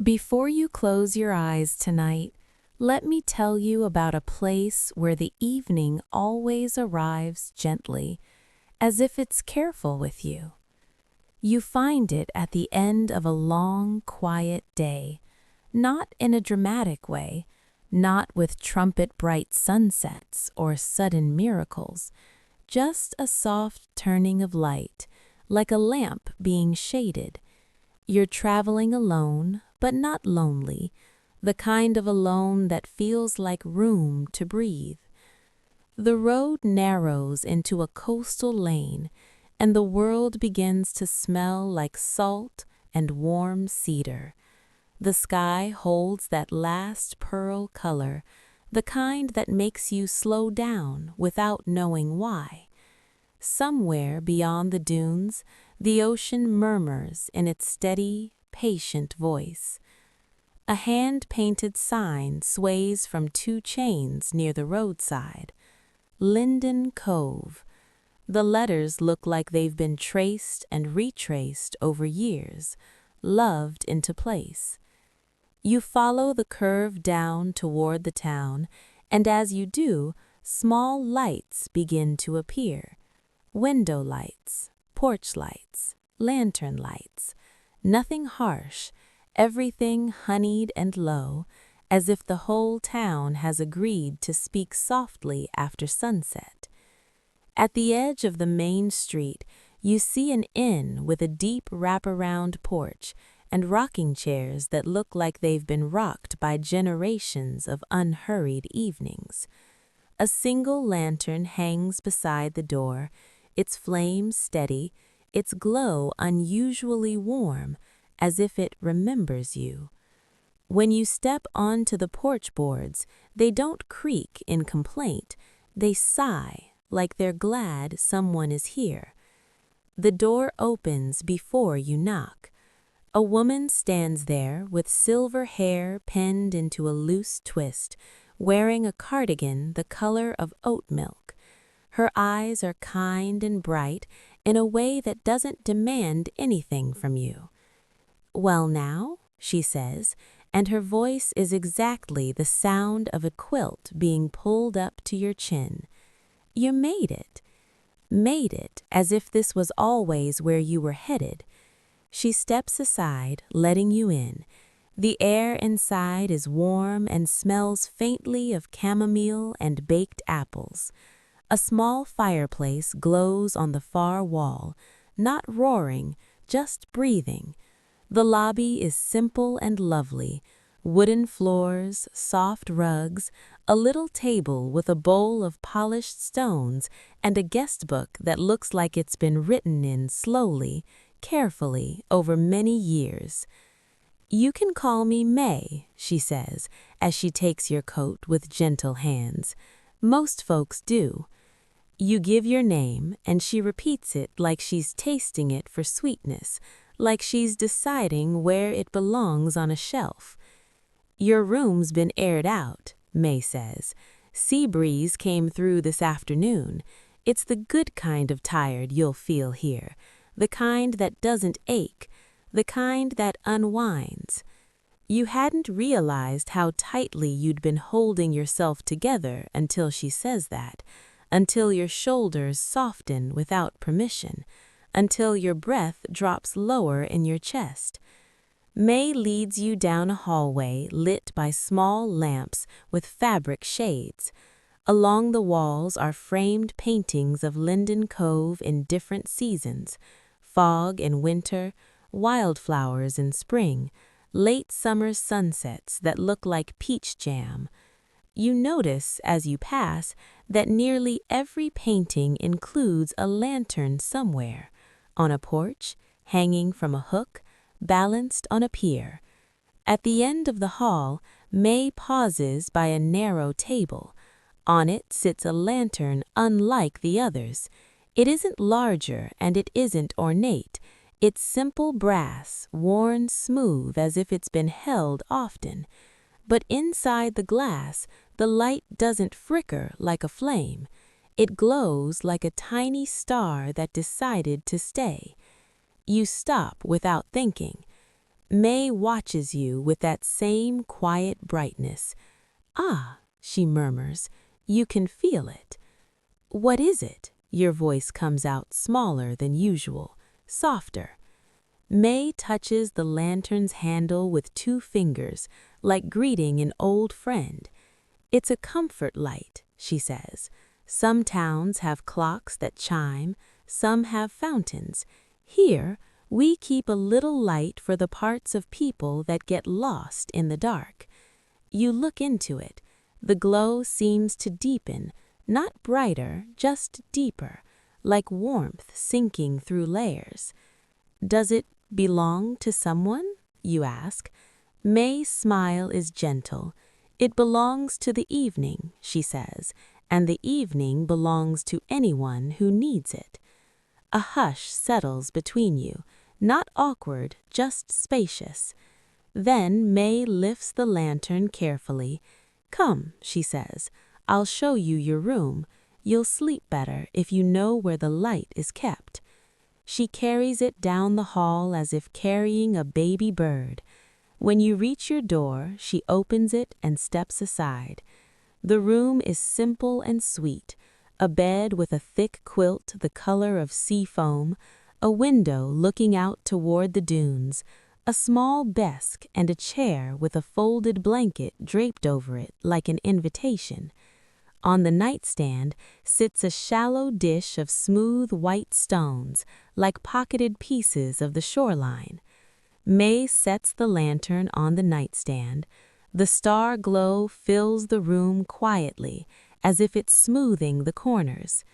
Before you close your eyes tonight, let me tell you about a place where the evening always arrives gently, as if it's careful with you. You find it at the end of a long, quiet day, not in a dramatic way, not with trumpet-bright sunsets or sudden miracles, just a soft turning of light, like a lamp being shaded. You're traveling alone, but not lonely, the kind of alone that feels like room to breathe. The road narrows into a coastal lane, and the world begins to smell like salt and warm cedar. The sky holds that last pearl color, the kind that makes you slow down without knowing why. Somewhere beyond the dunes, the ocean murmurs in its steady, patient voice. A hand-painted sign sways from two chains near the roadside. Linden Cove. The letters look like they've been traced and retraced over years, loved into place. You follow the curve down toward the town, and as you do, small lights begin to appear. Window lights, porch lights, lantern lights. Nothing harsh, everything honeyed and low, as if the whole town has agreed to speak softly after sunset. At the edge of the main street, you see an inn with a deep wraparound porch and rocking chairs that look like they've been rocked by generations of unhurried evenings. A single lantern hangs beside the door, its flame steady, its glow unusually warm, as if it remembers you. When you step onto the porch boards, they don't creak in complaint, they sigh like they're glad someone is here. The door opens before you knock. A woman stands there with silver hair pinned into a loose twist, wearing a cardigan the color of oat milk. Her eyes are kind and bright in a way that doesn't demand anything from you. "Well now," she says, and her voice is exactly the sound of a quilt being pulled up to your chin. You made it. Made it as if this was always where you were headed. She steps aside, letting you in. The air inside is warm and smells faintly of chamomile and baked apples. A small fireplace glows on the far wall, not roaring, just breathing. The lobby is simple and lovely. Wooden floors, soft rugs, a little table with a bowl of polished stones, and a guest book that looks like it's been written in slowly, carefully, over many years. "You can call me May," she says, as she takes your coat with gentle hands. Most folks do. You give your name, and she repeats it like she's tasting it for sweetness, like she's deciding where it belongs on a shelf. "Your room's been aired out," May says. "Sea breeze came through this afternoon. It's the good kind of tired you'll feel here, the kind that doesn't ache, the kind that unwinds." You hadn't realized how tightly you'd been holding yourself together until she says that, until your shoulders soften without permission, until your breath drops lower in your chest. May leads you down a hallway lit by small lamps with fabric shades. Along the walls are framed paintings of Linden Cove in different seasons: fog in winter, wildflowers in spring, late summer sunsets that look like peach jam. You notice, as you pass, that nearly every painting includes a lantern somewhere, on a porch, hanging from a hook, balanced on a pier. At the end of the hall, May pauses by a narrow table. On it sits a lantern unlike the others. It isn't larger and it isn't ornate. It's simple brass, worn smooth as if it's been held often. But inside the glass, the light doesn't flicker like a flame. It glows like a tiny star that decided to stay. You stop without thinking. May watches you with that same quiet brightness. "Ah," she murmurs, "you can feel it." "What is it?" Your voice comes out smaller than usual, softer. May touches the lantern's handle with 2 fingers, like greeting an old friend. "It's a comfort light," she says. "Some towns have clocks that chime, some have fountains. Here, we keep a little light for the parts of people that get lost in the dark." You look into it. The glow seems to deepen, not brighter, just deeper, like warmth sinking through layers. "Does it belong to someone?" you ask. May's smile is gentle. "It belongs to the evening," she says, "and the evening belongs to anyone who needs it." A hush settles between you, not awkward, just spacious. Then May lifts the lantern carefully. "Come," she says, "I'll show you your room. You'll sleep better if you know where the light is kept." She carries it down the hall as if carrying a baby bird. When you reach your door, she opens it and steps aside. The room is simple and sweet. A bed with a thick quilt the color of sea foam, a window looking out toward the dunes, a small desk and a chair with a folded blanket draped over it like an invitation. On the nightstand sits a shallow dish of smooth white stones, like pocketed pieces of the shoreline. May sets the lantern on the nightstand. The star glow fills the room quietly, as if it's smoothing the corners.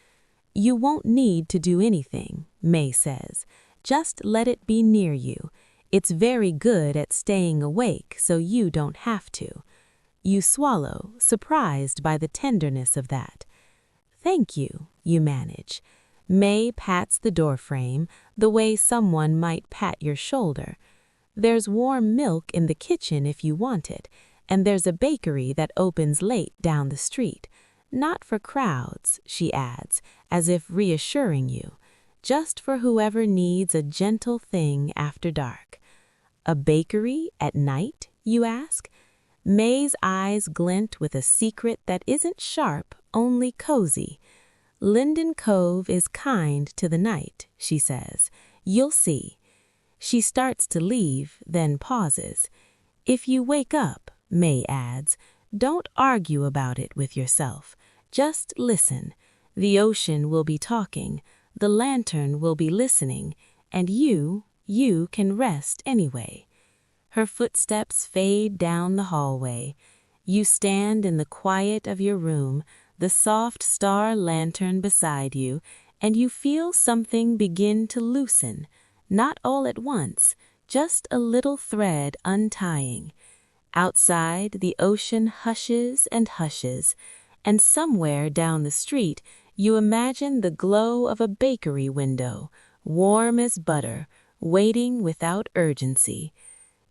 "You won't need to do anything," May says. "Just let it be near you. It's very good at staying awake, so you don't have to." You swallow, surprised by the tenderness of that. "Thank you," you manage. May pats the doorframe, the way someone might pat your shoulder. "There's warm milk in the kitchen if you want it, and there's a bakery that opens late down the street. Not for crowds," she adds, as if reassuring you. "Just for whoever needs a gentle thing after dark." "A bakery at night?" you ask. May's eyes glint with a secret that isn't sharp, only cozy. "Linden Cove is kind to the night," she says. "You'll see." She starts to leave, then pauses. "If you wake up," May adds, "don't argue about it with yourself. Just listen. The ocean will be talking, the lantern will be listening, and you can rest anyway." Her footsteps fade down the hallway. You stand in the quiet of your room, the soft star lantern beside you, and you feel something begin to loosen. Not all at once, just a little thread untying. Outside, the ocean hushes and hushes, and somewhere down the street, you imagine the glow of a bakery window, warm as butter, waiting without urgency.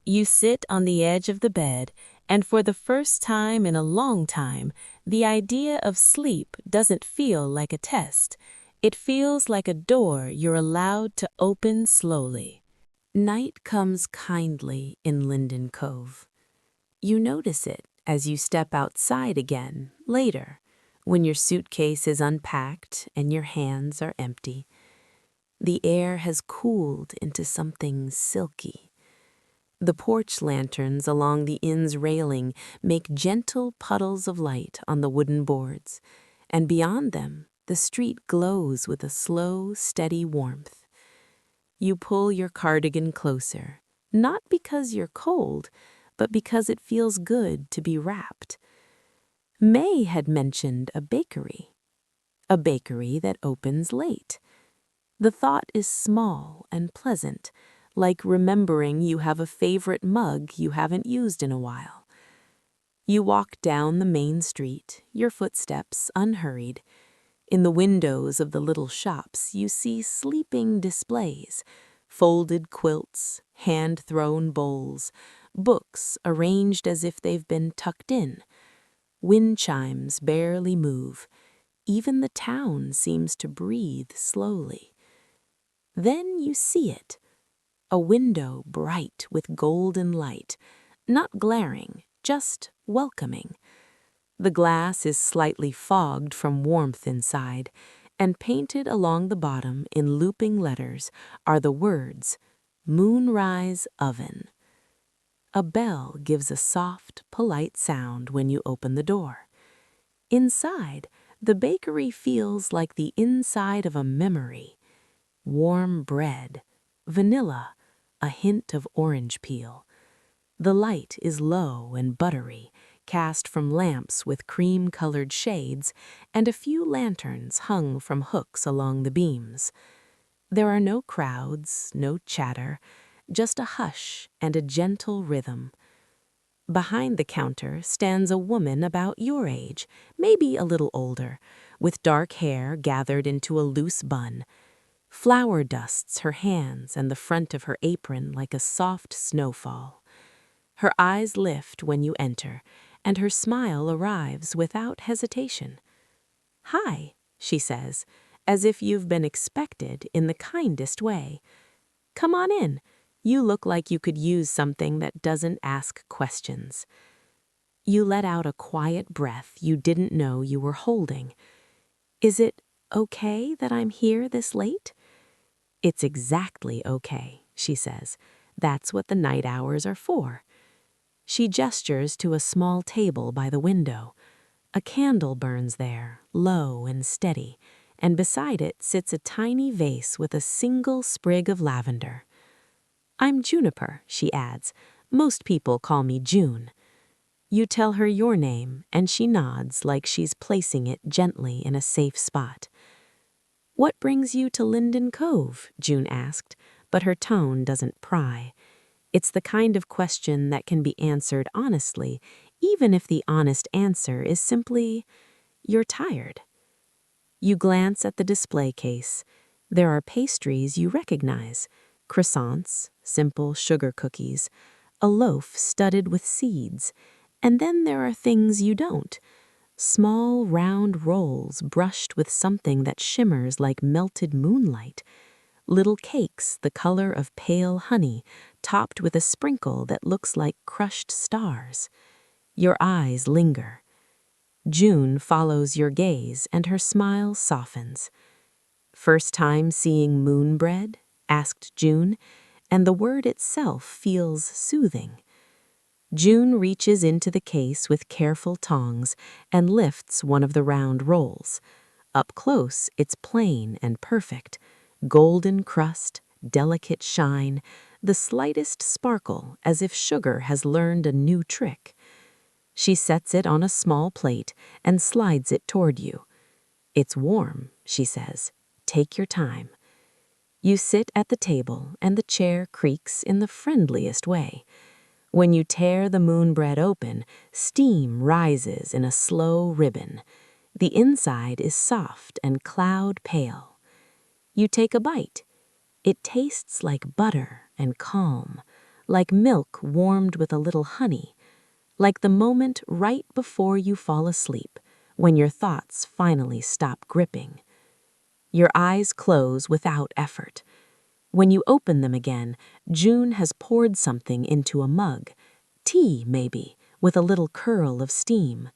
You sit on the edge of the bed, and for the first time in a long time, the idea of sleep doesn't feel like a test. It feels like a door you're allowed to open slowly. Night comes kindly in Linden Cove. You notice it as you step outside again later, when your suitcase is unpacked and your hands are empty. The air has cooled into something silky. The porch lanterns along the inn's railing make gentle puddles of light on the wooden boards, and beyond them, the street glows with a slow, steady warmth. You pull your cardigan closer, not because you're cold, but because it feels good to be wrapped. May had mentioned a bakery that opens late. The thought is small and pleasant, like remembering you have a favorite mug you haven't used in a while. You walk down the main street, your footsteps unhurried. In the windows of the little shops, you see sleeping displays, folded quilts, hand-thrown bowls, books arranged as if they've been tucked in. Wind chimes barely move. Even the town seems to breathe slowly. Then you see it. a window bright with golden light, not glaring, just welcoming. The glass is slightly fogged from warmth inside, and painted along the bottom in looping letters are the words, Moonrise Oven. A bell gives a soft, polite sound when you open the door. Inside, the bakery feels like the inside of a memory. Warm bread, vanilla, a hint of orange peel. The light is low and buttery, cast from lamps with cream-colored shades and a few lanterns hung from hooks along the beams. There are no crowds, no chatter, just a hush and a gentle rhythm. Behind the counter stands a woman about your age, maybe a little older, with dark hair gathered into a loose bun. Flour dusts her hands and the front of her apron like a soft snowfall. Her eyes lift when you enter, and her smile arrives without hesitation. "Hi," she says, as if you've been expected in the kindest way. "Come on in. You look like you could use something that doesn't ask questions." You let out a quiet breath you didn't know you were holding. "Is it okay that I'm here this late?" "It's exactly okay," she says. "That's what the night hours are for." She gestures to a small table by the window. A candle burns there, low and steady, and beside it sits a tiny vase with a single sprig of lavender. "I'm Juniper," she adds. "Most people call me June." You tell her your name, and she nods like she's placing it gently in a safe spot. "What brings you to Linden Cove?" June asked, but her tone doesn't pry. It's the kind of question that can be answered honestly, even if the honest answer is simply, "You're tired." You glance at the display case. There are pastries you recognize, croissants, simple sugar cookies, a loaf studded with seeds, and then there are things you don't. Small, round rolls brushed with something that shimmers like melted moonlight. Little cakes the color of pale honey, topped with a sprinkle that looks like crushed stars. Your eyes linger. June follows your gaze and her smile softens. "First time seeing moon bread?" asked June, and the word itself feels soothing. June reaches into the case with careful tongs and lifts one of the round rolls. Up close, it's plain and perfect. Golden crust, delicate shine, the slightest sparkle as if sugar has learned a new trick. She sets it on a small plate and slides it toward you. "It's warm," she says. "Take your time." You sit at the table and the chair creaks in the friendliest way. When you tear the moon bread open, steam rises in a slow ribbon. The inside is soft and cloud pale. You take a bite. It tastes like butter and calm, like milk warmed with a little honey, like the moment right before you fall asleep, when your thoughts finally stop gripping. Your eyes close without effort. When you open them again, June has poured something into a mug. Tea, maybe, with a little curl of steam.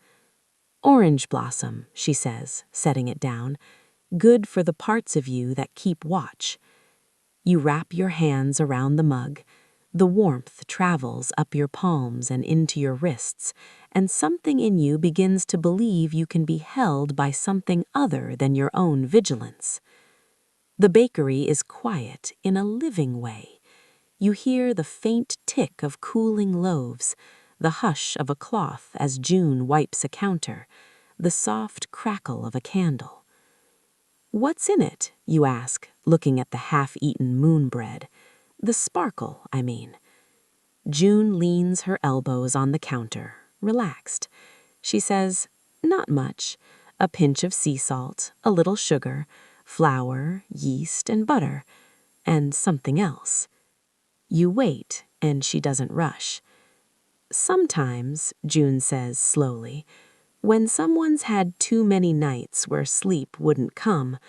"Orange blossom," she says, setting it down. "Good for the parts of you that keep watch." You wrap your hands around the mug. The warmth travels up your palms and into your wrists, and something in you begins to believe you can be held by something other than your own vigilance. The bakery is quiet in a living way. You hear the faint tick of cooling loaves, the hush of a cloth as June wipes a counter, the soft crackle of a candle. "What's in it?" you ask, looking at the half-eaten moon bread. The sparkle, I mean. June leans her elbows on the counter, relaxed. She says, "Not much. A pinch of sea salt, a little sugar, flour, yeast, and butter, and something else." You wait, and she doesn't rush. "Sometimes," June says slowly, "when someone's had too many nights where sleep wouldn't come,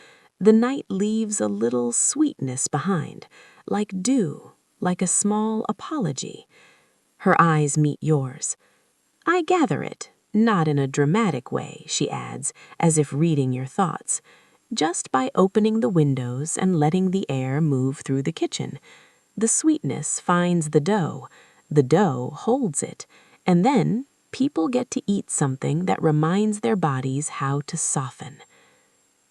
the night leaves a little sweetness behind, like dew, like a small apology. Her eyes meet yours. "I gather it, not in a dramatic way," she adds, as if reading your thoughts, "just by opening the windows and letting the air move through the kitchen. The sweetness finds the dough holds it, and then people get to eat something that reminds their bodies how to soften."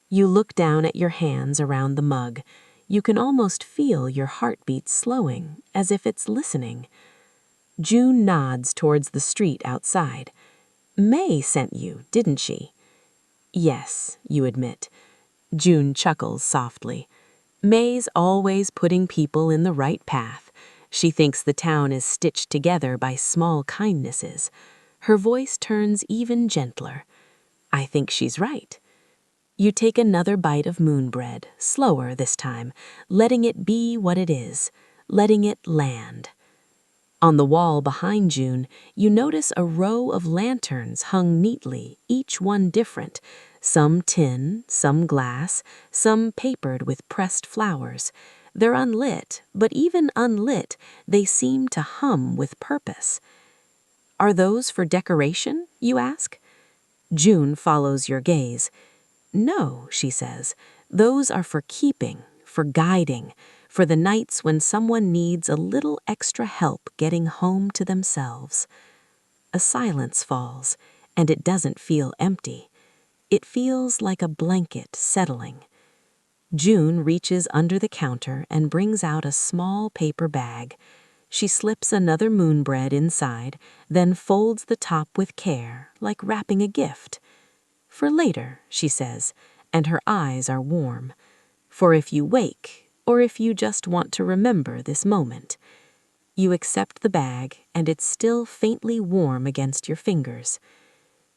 You look down at your hands around the mug. You can almost feel your heartbeat slowing, as if it's listening. June nods towards the street outside. "May sent you, didn't she?" "Yes," you admit. June chuckles softly. May's always putting people in the right path. She thinks the town is stitched together by small kindnesses. Her voice turns even gentler. I think she's right. You take another bite of moon bread, slower this time, letting it be what it is, letting it land. On the wall behind June, you notice a row of lanterns hung neatly, each one different, some tin, some glass, some papered with pressed flowers. They're unlit, but even unlit, they seem to hum with purpose. "Are those for decoration?" you ask. June follows your gaze. "No," she says, "those are for keeping, for guiding, for the nights when someone needs a little extra help getting home to themselves." A silence falls, and it doesn't feel empty. It feels like a blanket settling. June reaches under the counter and brings out a small paper bag. She slips another moon bread inside, then folds the top with care, like wrapping a gift. "For later," she says, and her eyes are warm. "For if you wake, or if you just want to remember this moment." You accept the bag, and it's still faintly warm against your fingers.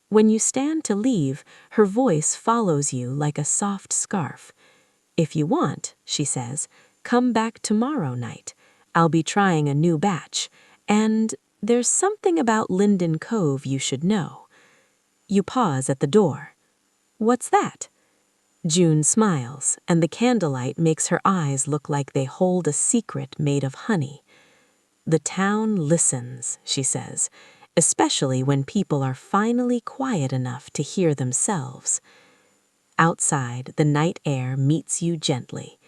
When you stand to leave, her voice follows you like a soft scarf. "If you want," she says, "come back tomorrow night. I'll be trying a new batch, and there's something about Linden Cove you should know." You pause at the door. "What's that?" June smiles, and the candlelight makes her eyes look like they hold a secret made of honey. "The town listens," she says, "especially when people are finally quiet enough to hear themselves." Outside, the night air meets you gently.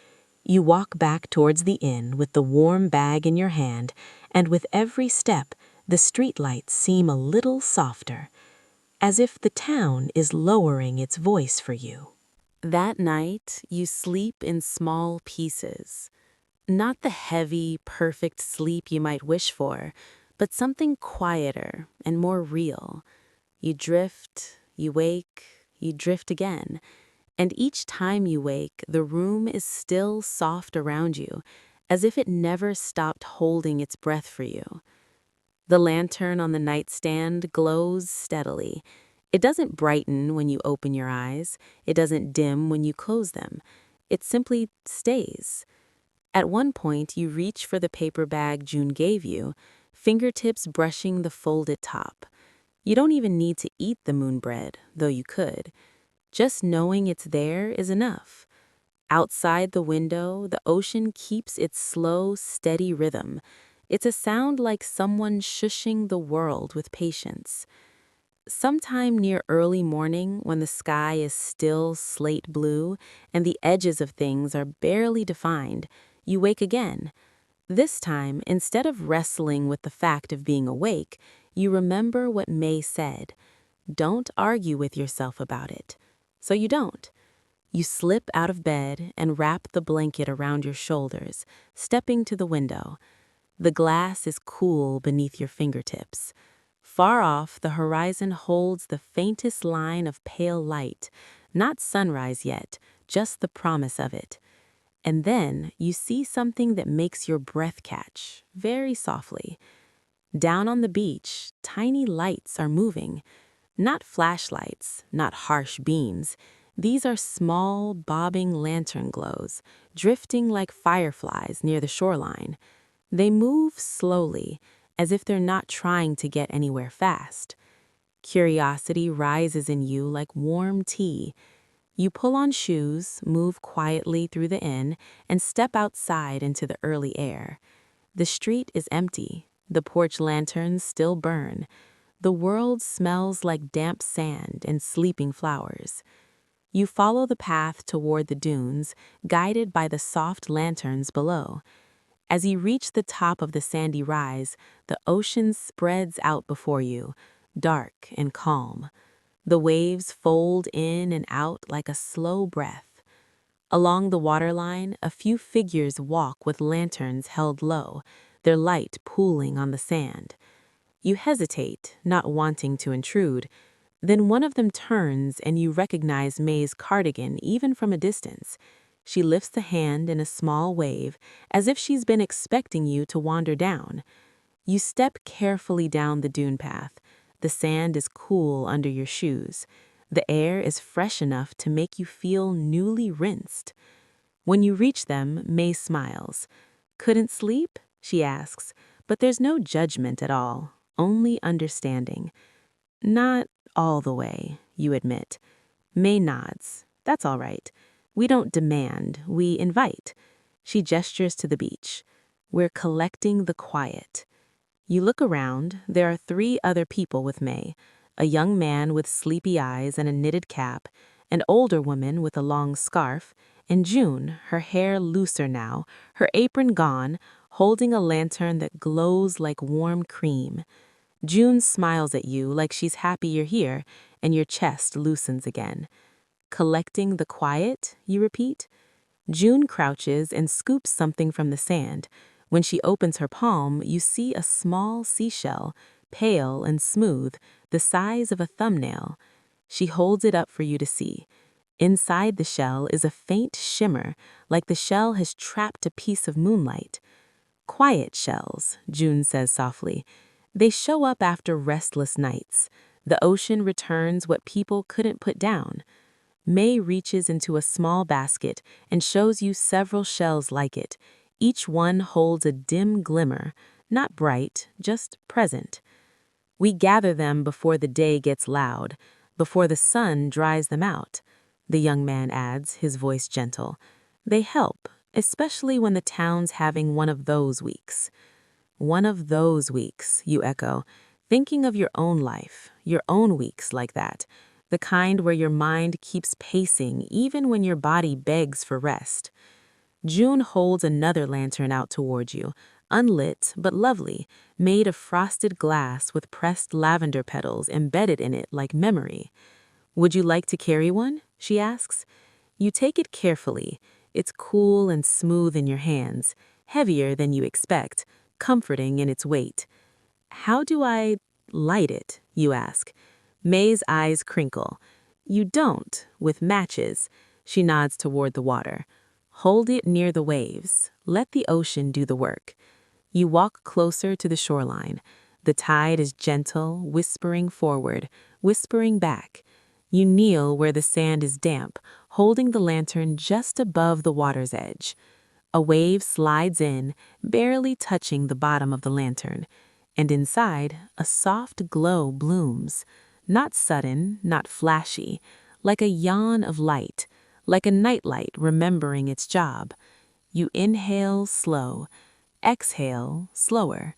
You walk back towards the inn with the warm bag in your hand, and with every step, the streetlights seem a little softer, as if the town is lowering its voice for you. That night, you sleep in small pieces. Not the heavy, perfect sleep you might wish for, but something quieter and more real. You drift, you wake, you drift again, and each time you wake, the room is still soft around you, as if it never stopped holding its breath for you. The lantern on the nightstand glows steadily. It doesn't brighten when you open your eyes. It doesn't dim when you close them. It simply stays. At one point, you reach for the paper bag June gave you, fingertips brushing the folded top. You don't even need to eat the moon bread, though you could. Just knowing it's there is enough. Outside the window, the ocean keeps its slow, steady rhythm. It's a sound like someone shushing the world with patience. Sometime near early morning, when the sky is still slate blue and the edges of things are barely defined, you wake again. This time, instead of wrestling with the fact of being awake, you remember what May said. Don't argue with yourself about it. So you don't. You slip out of bed and wrap the blanket around your shoulders, stepping to the window. The glass is cool beneath your fingertips. Far off, the horizon holds the faintest line of pale light, not sunrise yet, just the promise of it. And then you see something that makes your breath catch, very softly. Down on the beach, tiny lights are moving. Not flashlights, not harsh beams. These are small, bobbing lantern glows, drifting like fireflies near the shoreline. They move slowly, as if they're not trying to get anywhere fast. Curiosity rises in you like warm tea. You pull on shoes, move quietly through the inn, and step outside into the early air. The street is empty. The porch lanterns still burn. The world smells like damp sand and sleeping flowers. You follow the path toward the dunes, guided by the soft lanterns below. As you reach the top of the sandy rise, the ocean spreads out before you, dark and calm. The waves fold in and out like a slow breath. Along the waterline, a few figures walk with lanterns held low, their light pooling on the sand. You hesitate, not wanting to intrude. Then one of them turns and you recognize May's cardigan even from a distance. She lifts a hand in a small wave, as if she's been expecting you to wander down. You step carefully down the dune path. The sand is cool under your shoes. The air is fresh enough to make you feel newly rinsed. When you reach them, May smiles. "Couldn't sleep?" she asks, but there's no judgment at all, only understanding. "Not all the way," you admit. May nods. "That's all right. We don't demand, we invite." She gestures to the beach. "We're collecting the quiet." You look around. There are 3 other people with May: a young man with sleepy eyes and a knitted cap, an older woman with a long scarf, and June, her hair looser now, her apron gone, holding a lantern that glows like warm cream. June smiles at you like she's happy you're here, and your chest loosens again. "Collecting the quiet," you repeat. June crouches and scoops something from the sand. When she opens her palm, you see a small seashell, pale and smooth, the size of a thumbnail. She holds it up for you to see. Inside the shell is a faint shimmer, like the shell has trapped a piece of moonlight. "Quiet shells," June says softly. "They show up after restless nights. The ocean returns what people couldn't put down." May reaches into a small basket and shows you several shells like it. Each one holds a dim glimmer, not bright, just present. "We gather them before the day gets loud, before the sun dries them out," the young man adds, his voice gentle. "They help, especially when the town's having one of those weeks." "One of those weeks," you echo, thinking of your own life, your own weeks like that, the kind where your mind keeps pacing even when your body begs for rest. June holds another lantern out toward you, unlit but lovely, made of frosted glass with pressed lavender petals embedded in it like memory. "Would you like to carry one?" she asks. You take it carefully. It's cool and smooth in your hands, heavier than you expect, comforting in its weight. "How do I light it?" you ask. May's eyes crinkle. "You don't, with matches." She nods toward the water. "Hold it near the waves. Let the ocean do the work." You walk closer to the shoreline. The tide is gentle, whispering forward, whispering back. You kneel where the sand is damp, holding the lantern just above the water's edge. A wave slides in, barely touching the bottom of the lantern, and inside, a soft glow blooms. Not sudden, not flashy, like a yawn of light, like a nightlight remembering its job. You inhale slow, exhale slower.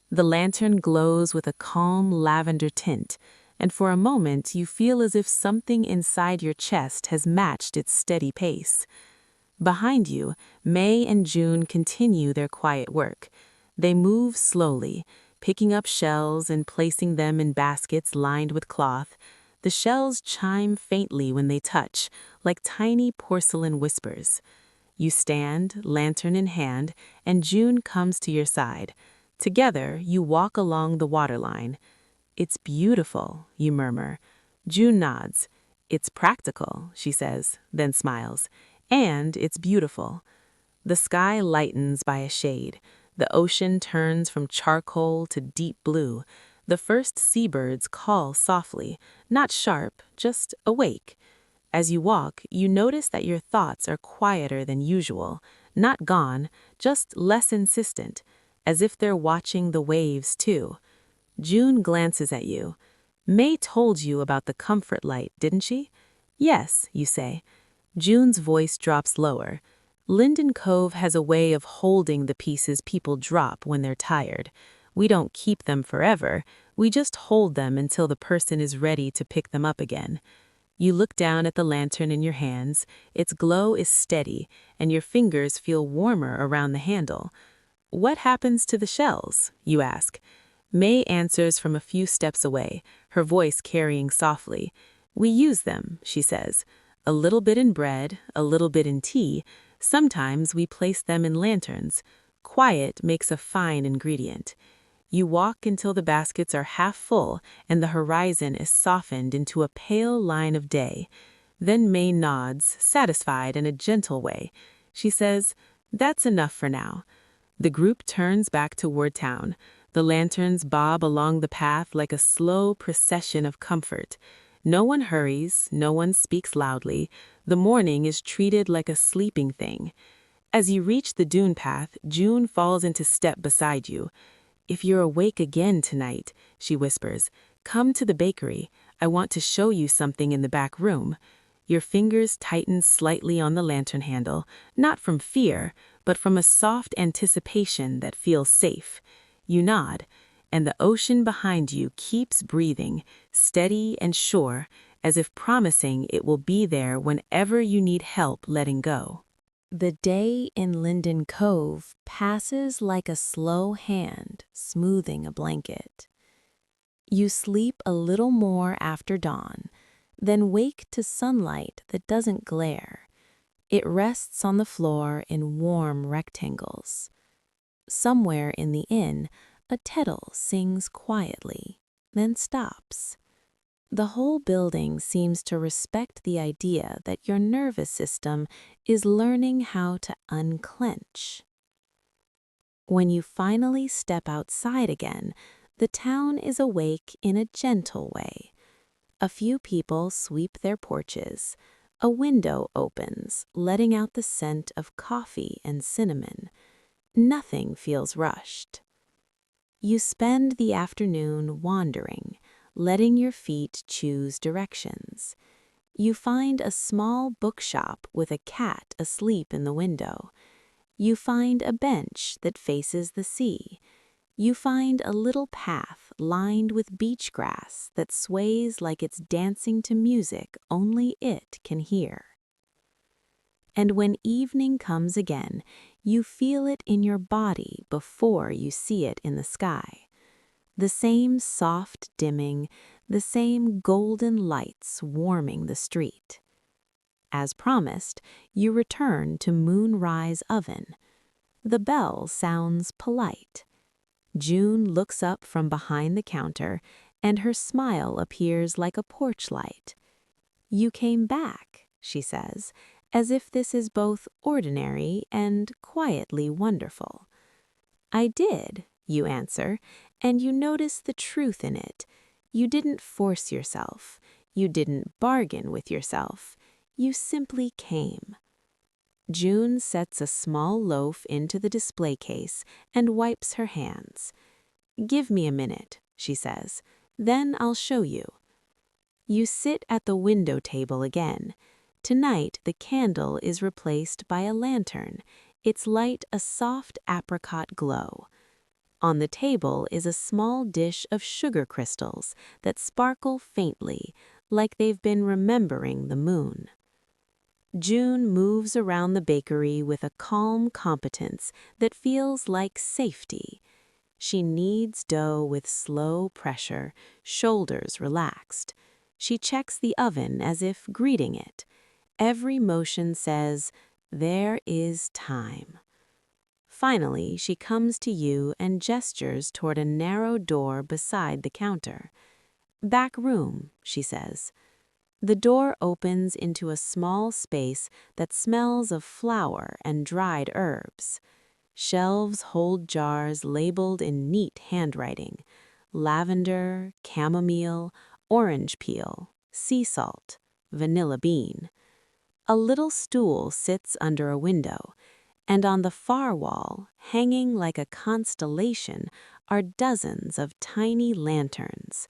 The lantern glows with a calm lavender tint, and for a moment you feel as if something inside your chest has matched its steady pace. Behind you, May and June continue their quiet work. They move slowly, picking up shells and placing them in baskets lined with cloth. The shells chime faintly when they touch, like tiny porcelain whispers. You stand, lantern in hand, and June comes to your side. Together, you walk along the waterline. "It's beautiful," you murmur. June nods. "It's practical," she says, then smiles. "And it's beautiful." The sky lightens by a shade. The ocean turns from charcoal to deep blue. The first seabirds call softly, not sharp, just awake. As you walk, you notice that your thoughts are quieter than usual, not gone, just less insistent, as if they're watching the waves too. June glances at you. "May told you about the comfort light, didn't she?" "Yes," you say. June's voice drops lower. Linden Cove has a way of holding the pieces people drop when they're tired. We don't keep them forever, we just hold them until the person is ready to pick them up again. You look down at the lantern in your hands, its glow is steady, and your fingers feel warmer around the handle. What happens to the shells, you ask? May answers from a few steps away, her voice carrying softly. We use them, she says. A little bit in bread, a little bit in tea. Sometimes we place them in lanterns. Quiet makes a fine ingredient. You walk until the baskets are half full and the horizon is softened into a pale line of day. Then May nods, satisfied in a gentle way. She says, "That's enough for now." The group turns back toward town. The lanterns bob along the path like a slow procession of comfort. No one hurries, no one speaks loudly. The morning is treated like a sleeping thing. As you reach the dune path, June falls into step beside you. "If you're awake again tonight," she whispers, "come to the bakery. I want to show you something in the back room." Your fingers tighten slightly on the lantern handle, not from fear, but from a soft anticipation that feels safe. You nod, and the ocean behind you keeps breathing, steady and sure, as if promising it will be there whenever you need help letting go. The day in Linden Cove passes like a slow hand smoothing a blanket. You sleep a little more after dawn, then wake to sunlight that doesn't glare. It rests on the floor in warm rectangles. Somewhere in the inn, a tettle sings quietly, then stops. The whole building seems to respect the idea that your nervous system is learning how to unclench. When you finally step outside again, the town is awake in a gentle way. A few people sweep their porches. A window opens, letting out the scent of coffee and cinnamon. Nothing feels rushed. You spend the afternoon wandering, letting your feet choose directions. You find a small bookshop with a cat asleep in the window. You find a bench that faces the sea. You find a little path lined with beach grass that sways like it's dancing to music only it can hear. And when evening comes again, you feel it in your body before you see it in the sky. The same soft dimming, the same golden lights warming the street. As promised, you return to Moonrise Oven. The bell sounds polite. June looks up from behind the counter, and her smile appears like a porch light. "You came back," she says, as if this is both ordinary and quietly wonderful. "I did," you answer, and you notice the truth in it. You didn't force yourself. You didn't bargain with yourself. You simply came. June sets a small loaf into the display case and wipes her hands. "Give me a minute," she says. "Then I'll show you." You sit at the window table again. Tonight the candle is replaced by a lantern, its light a soft apricot glow. On the table is a small dish of sugar crystals that sparkle faintly, like they've been remembering the moon. June moves around the bakery with a calm competence that feels like safety. She kneads dough with slow pressure, shoulders relaxed. She checks the oven as if greeting it. Every motion says, "There is time." Finally, she comes to you and gestures toward a narrow door beside the counter. "Back room," she says. The door opens into a small space that smells of flour and dried herbs. Shelves hold jars labeled in neat handwriting: lavender, chamomile, orange peel, sea salt, vanilla bean. A little stool sits under a window, and on the far wall, hanging like a constellation, are dozens of tiny lanterns.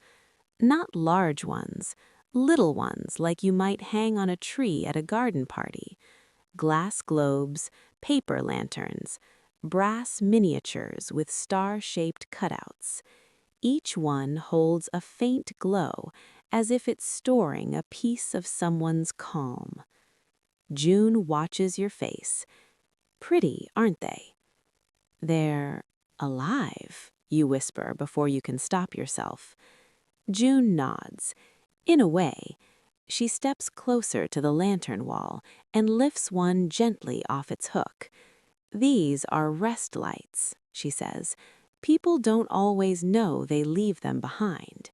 Not large ones, little ones like you might hang on a tree at a garden party. glass globes, paper lanterns, brass miniatures with star-shaped cutouts. Each one holds a faint glow, as if it's storing a piece of someone's calm. June watches your face. Pretty, aren't they? They're alive, you whisper before you can stop yourself. June nods. In a way. She steps closer to the lantern wall and lifts one gently off its hook. These are rest lights, she says. People don't always know they leave them behind.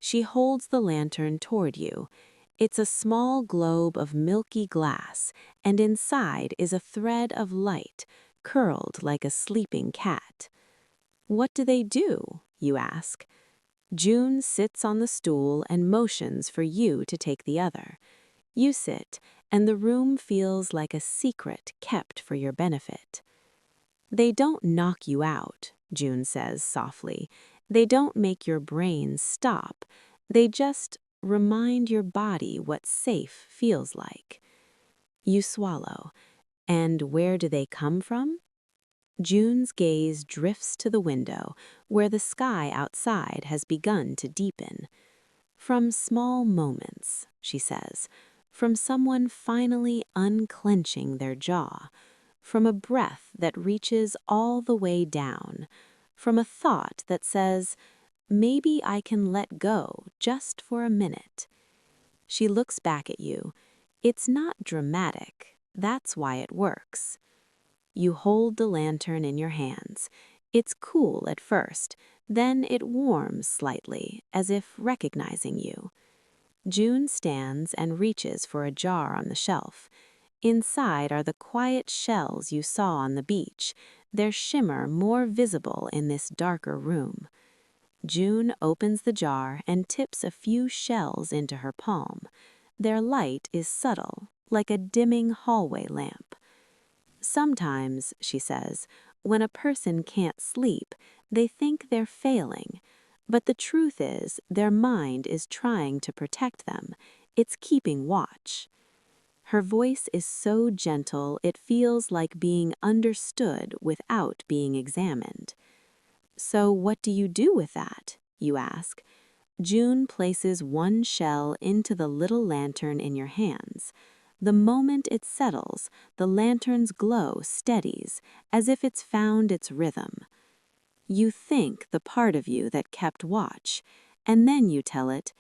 She holds the lantern toward you. It's a small globe of milky glass, and inside is a thread of light, curled like a sleeping cat. What do they do, you ask? June sits on the stool and motions for you to take the other. You sit, and the room feels like a secret kept for your benefit. They don't knock you out, June says softly. They don't make your brain stop. They just remind your body what safe feels like. You swallow. And where do they come from? June's gaze drifts to the window, where the sky outside has begun to deepen. From small moments, she says, from someone finally unclenching their jaw, from a breath that reaches all the way down, from a thought that says, maybe I can let go just for a minute. She looks back at you. It's not dramatic. That's why it works. You hold the lantern in your hands. It's cool at first, then it warms slightly, as if recognizing you. June stands and reaches for a jar on the shelf. Inside are the quiet shells you saw on the beach, their shimmer more visible in this darker room. June opens the jar and tips a few shells into her palm. Their light is subtle, like a dimming hallway lamp. Sometimes, she says, when a person can't sleep, they think they're failing. But the truth is, their mind is trying to protect them. It's keeping watch. Her voice is so gentle it feels like being understood without being examined. So what do you do with that? You ask. June places one shell into the little lantern in your hands. The moment it settles, the lantern's glow steadies, as if it's found its rhythm. You thank the part of you that kept watch, and then you tell it,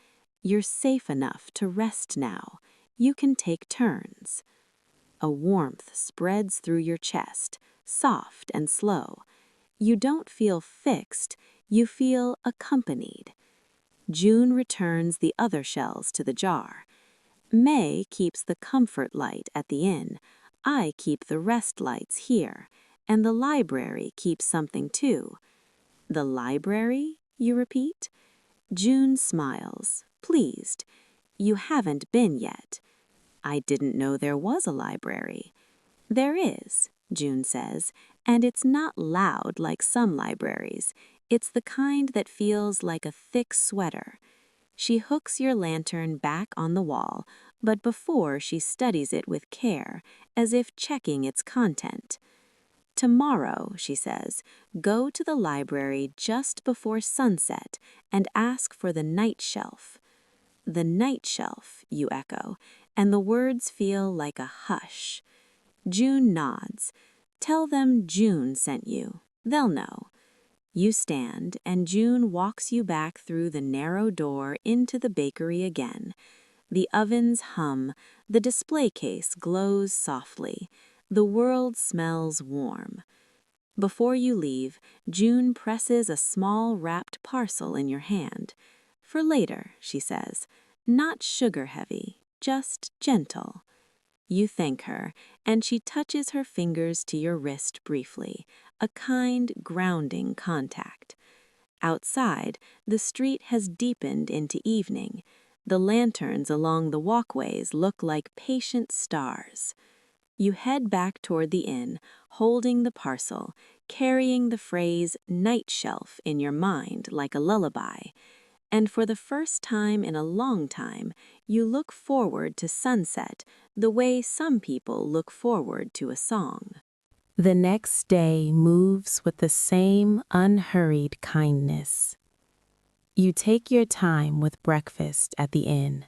you're safe enough to rest now. You can take turns. A warmth spreads through your chest, soft and slow. You don't feel fixed, you feel accompanied. June returns the other shells to the jar. May keeps the comfort light at the inn. I keep the rest lights here. And the library keeps something too. The library, you repeat? June smiles, pleased. You haven't been yet. I didn't know there was a library. There is, June says, and it's not loud like some libraries. It's the kind that feels like a thick sweater. She hooks your lantern back on the wall, but before she studies it with care, as if checking its content. Tomorrow, she says, go to the library just before sunset and ask for the night shelf. The night shelf, you echo, and the words feel like a hush. June nods. Tell them June sent you. They'll know. You stand, and June walks you back through the narrow door into the bakery again. The ovens hum, the display case glows softly. The world smells warm. Before you leave, June presses a small wrapped parcel in your hand. For later, she says, not sugar-heavy, just gentle. You thank her, and she touches her fingers to your wrist briefly, a kind, grounding contact. Outside, the street has deepened into evening. The lanterns along the walkways look like patient stars. You head back toward the inn, holding the parcel, carrying the phrase night shelf in your mind like a lullaby. And for the first time in a long time, you look forward to sunset the way some people look forward to a song. The next day moves with the same unhurried kindness. You take your time with breakfast at the inn.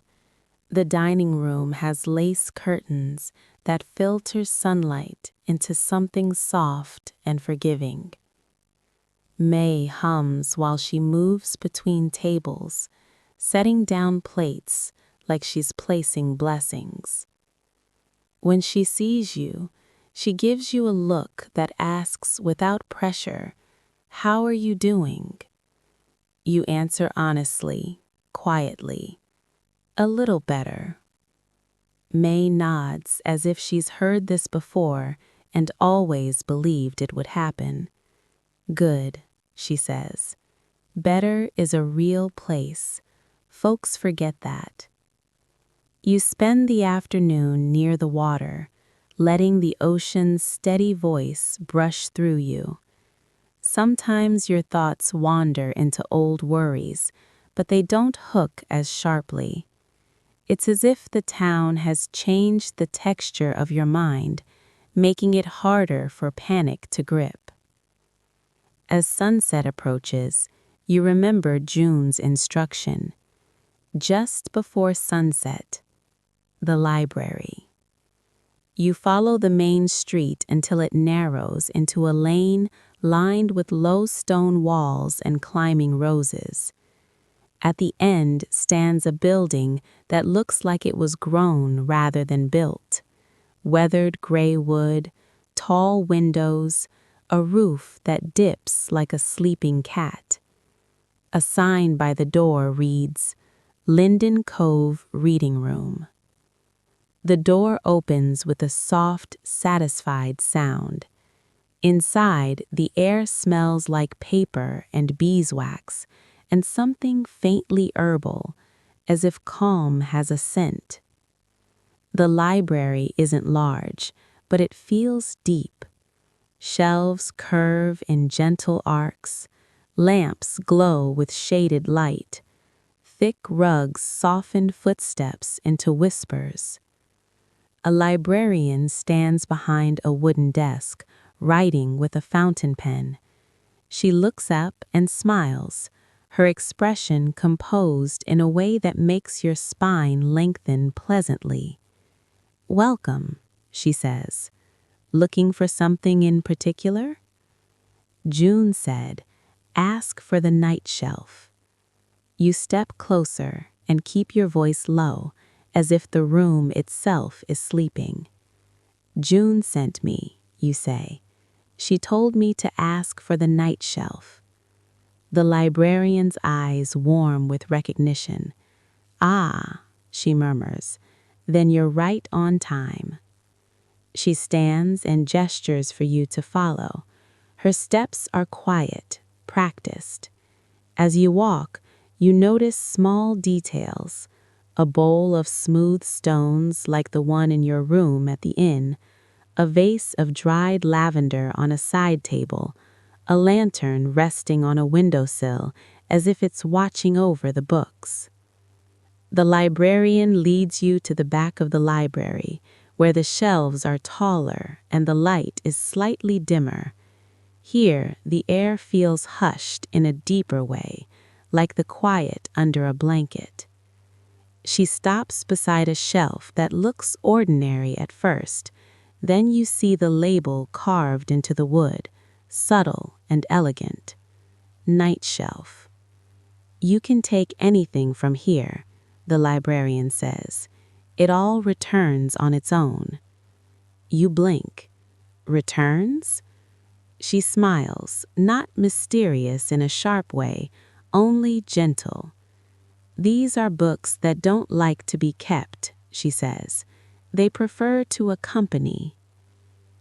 The dining room has lace curtains that filter sunlight into something soft and forgiving. May hums while she moves between tables, setting down plates like she's placing blessings. When she sees you, she gives you a look that asks without pressure, "How are you doing?" You answer honestly, quietly, "A little better." May nods as if she's heard this before and always believed it would happen. "Good," she says. "Better is a real place. Folks forget that." You spend the afternoon near the water, letting the ocean's steady voice brush through you. Sometimes your thoughts wander into old worries, but they don't hook as sharply. It's as if the town has changed the texture of your mind, making it harder for panic to grip. As sunset approaches, you remember June's instruction. Just before sunset, the library. You follow the main street until it narrows into a lane lined with low stone walls and climbing roses. At the end stands a building that looks like it was grown rather than built. Weathered gray wood, tall windows, a roof that dips like a sleeping cat. A sign by the door reads, "Linden Cove Reading Room." The door opens with a soft, satisfied sound. Inside, the air smells like paper and beeswax and something faintly herbal, as if calm has a scent. The library isn't large, but it feels deep. Shelves curve in gentle arcs, lamps glow with shaded light. Thick rugs soften footsteps into whispers. A librarian stands behind a wooden desk, writing with a fountain pen. She looks up and smiles, her expression composed in a way that makes your spine lengthen pleasantly. "Welcome," she says. "Looking for something in particular?" June said, "Ask for the night shelf." You step closer and keep your voice low, as if the room itself is sleeping. "June sent me," you say. "She told me to ask for the night shelf." The librarian's eyes warm with recognition. "Ah," she murmurs, "then you're right on time." She stands and gestures for you to follow. Her steps are quiet, practiced. As you walk, you notice small details. A bowl of smooth stones like the one in your room at the inn, a vase of dried lavender on a side table, a lantern resting on a windowsill as if it's watching over the books. The librarian leads you to the back of the library, where the shelves are taller and the light is slightly dimmer. Here, the air feels hushed in a deeper way, like the quiet under a blanket. She stops beside a shelf that looks ordinary at first. Then you see the label carved into the wood, subtle and elegant. "Night shelf." "You can take anything from here," the librarian says. "It all returns on its own." You blink. "Returns?" She smiles, not mysterious in a sharp way, only gentle. "These are books that don't like to be kept," she says. "They prefer to accompany."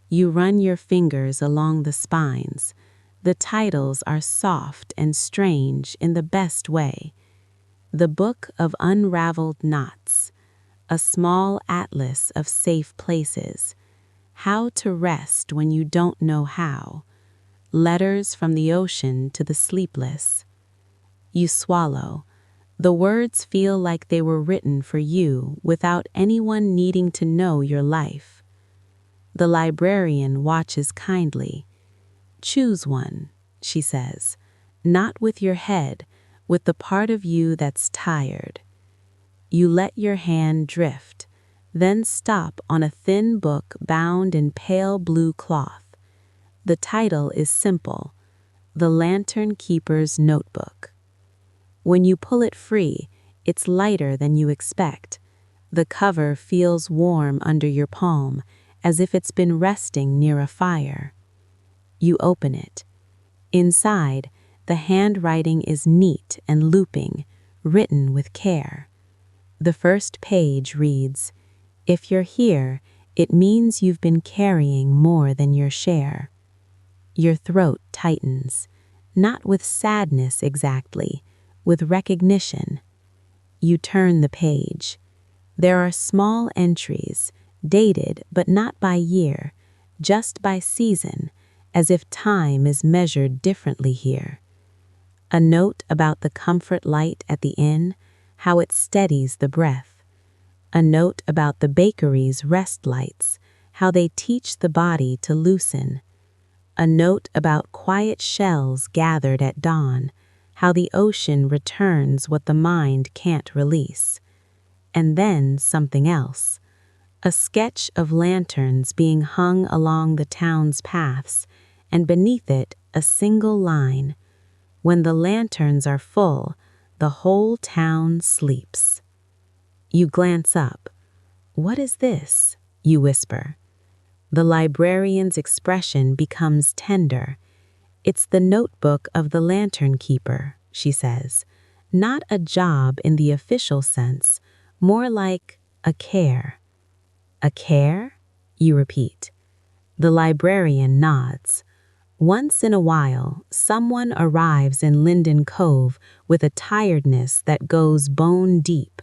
You run your fingers along the spines. The titles are soft and strange in the best way. "The Book of Unraveled Knots," "A Small Atlas of Safe Places," "How to Rest When You Don't Know How," "Letters from the Ocean to the Sleepless." You swallow. The words feel like they were written for you without anyone needing to know your life. The librarian watches kindly. "Choose one," she says, "not with your head, with the part of you that's tired." You let your hand drift, then stop on a thin book bound in pale blue cloth. The title is simple: The Lantern Keeper's Notebook. When you pull it free, it's lighter than you expect. The cover feels warm under your palm, as if it's been resting near a fire. You open it. Inside, the handwriting is neat and looping, written with care. The first page reads, "If you're here, it means you've been carrying more than your share." Your throat tightens, not with sadness exactly, with recognition. You turn the page. There are small entries, dated but not by year, just by season, as if time is measured differently here. A note about the comfort light at the inn, how it steadies the breath. A note about the bakery's rest lights, how they teach the body to loosen. A note about quiet shells gathered at dawn, how the ocean returns what the mind can't release. And then something else. A sketch of lanterns being hung along the town's paths, and beneath it a single line: "When the lanterns are full, the whole town sleeps." You glance up. "What is this?" you whisper. The librarian's expression becomes tender. "It's the notebook of the lantern keeper," she says. "Not a job in the official sense, more like a care." "A care?" you repeat. The librarian nods. Once in a while, someone arrives in Linden Cove with a tiredness that goes bone deep,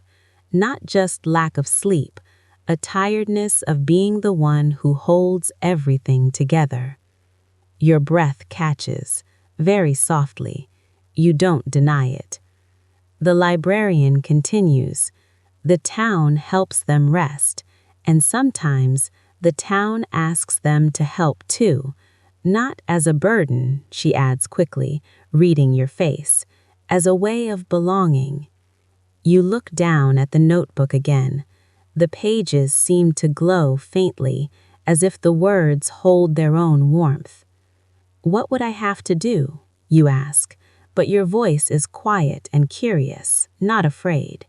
not just lack of sleep, a tiredness of being the one who holds everything together. Your breath catches, very softly. You don't deny it. The librarian continues. The town helps them rest, and sometimes the town asks them to help too, not as a burden, she adds quickly, reading your face, as a way of belonging. You look down at the notebook again. The pages seem to glow faintly, as if the words hold their own warmth. "What would I have to do?" you ask, but your voice is quiet and curious, not afraid.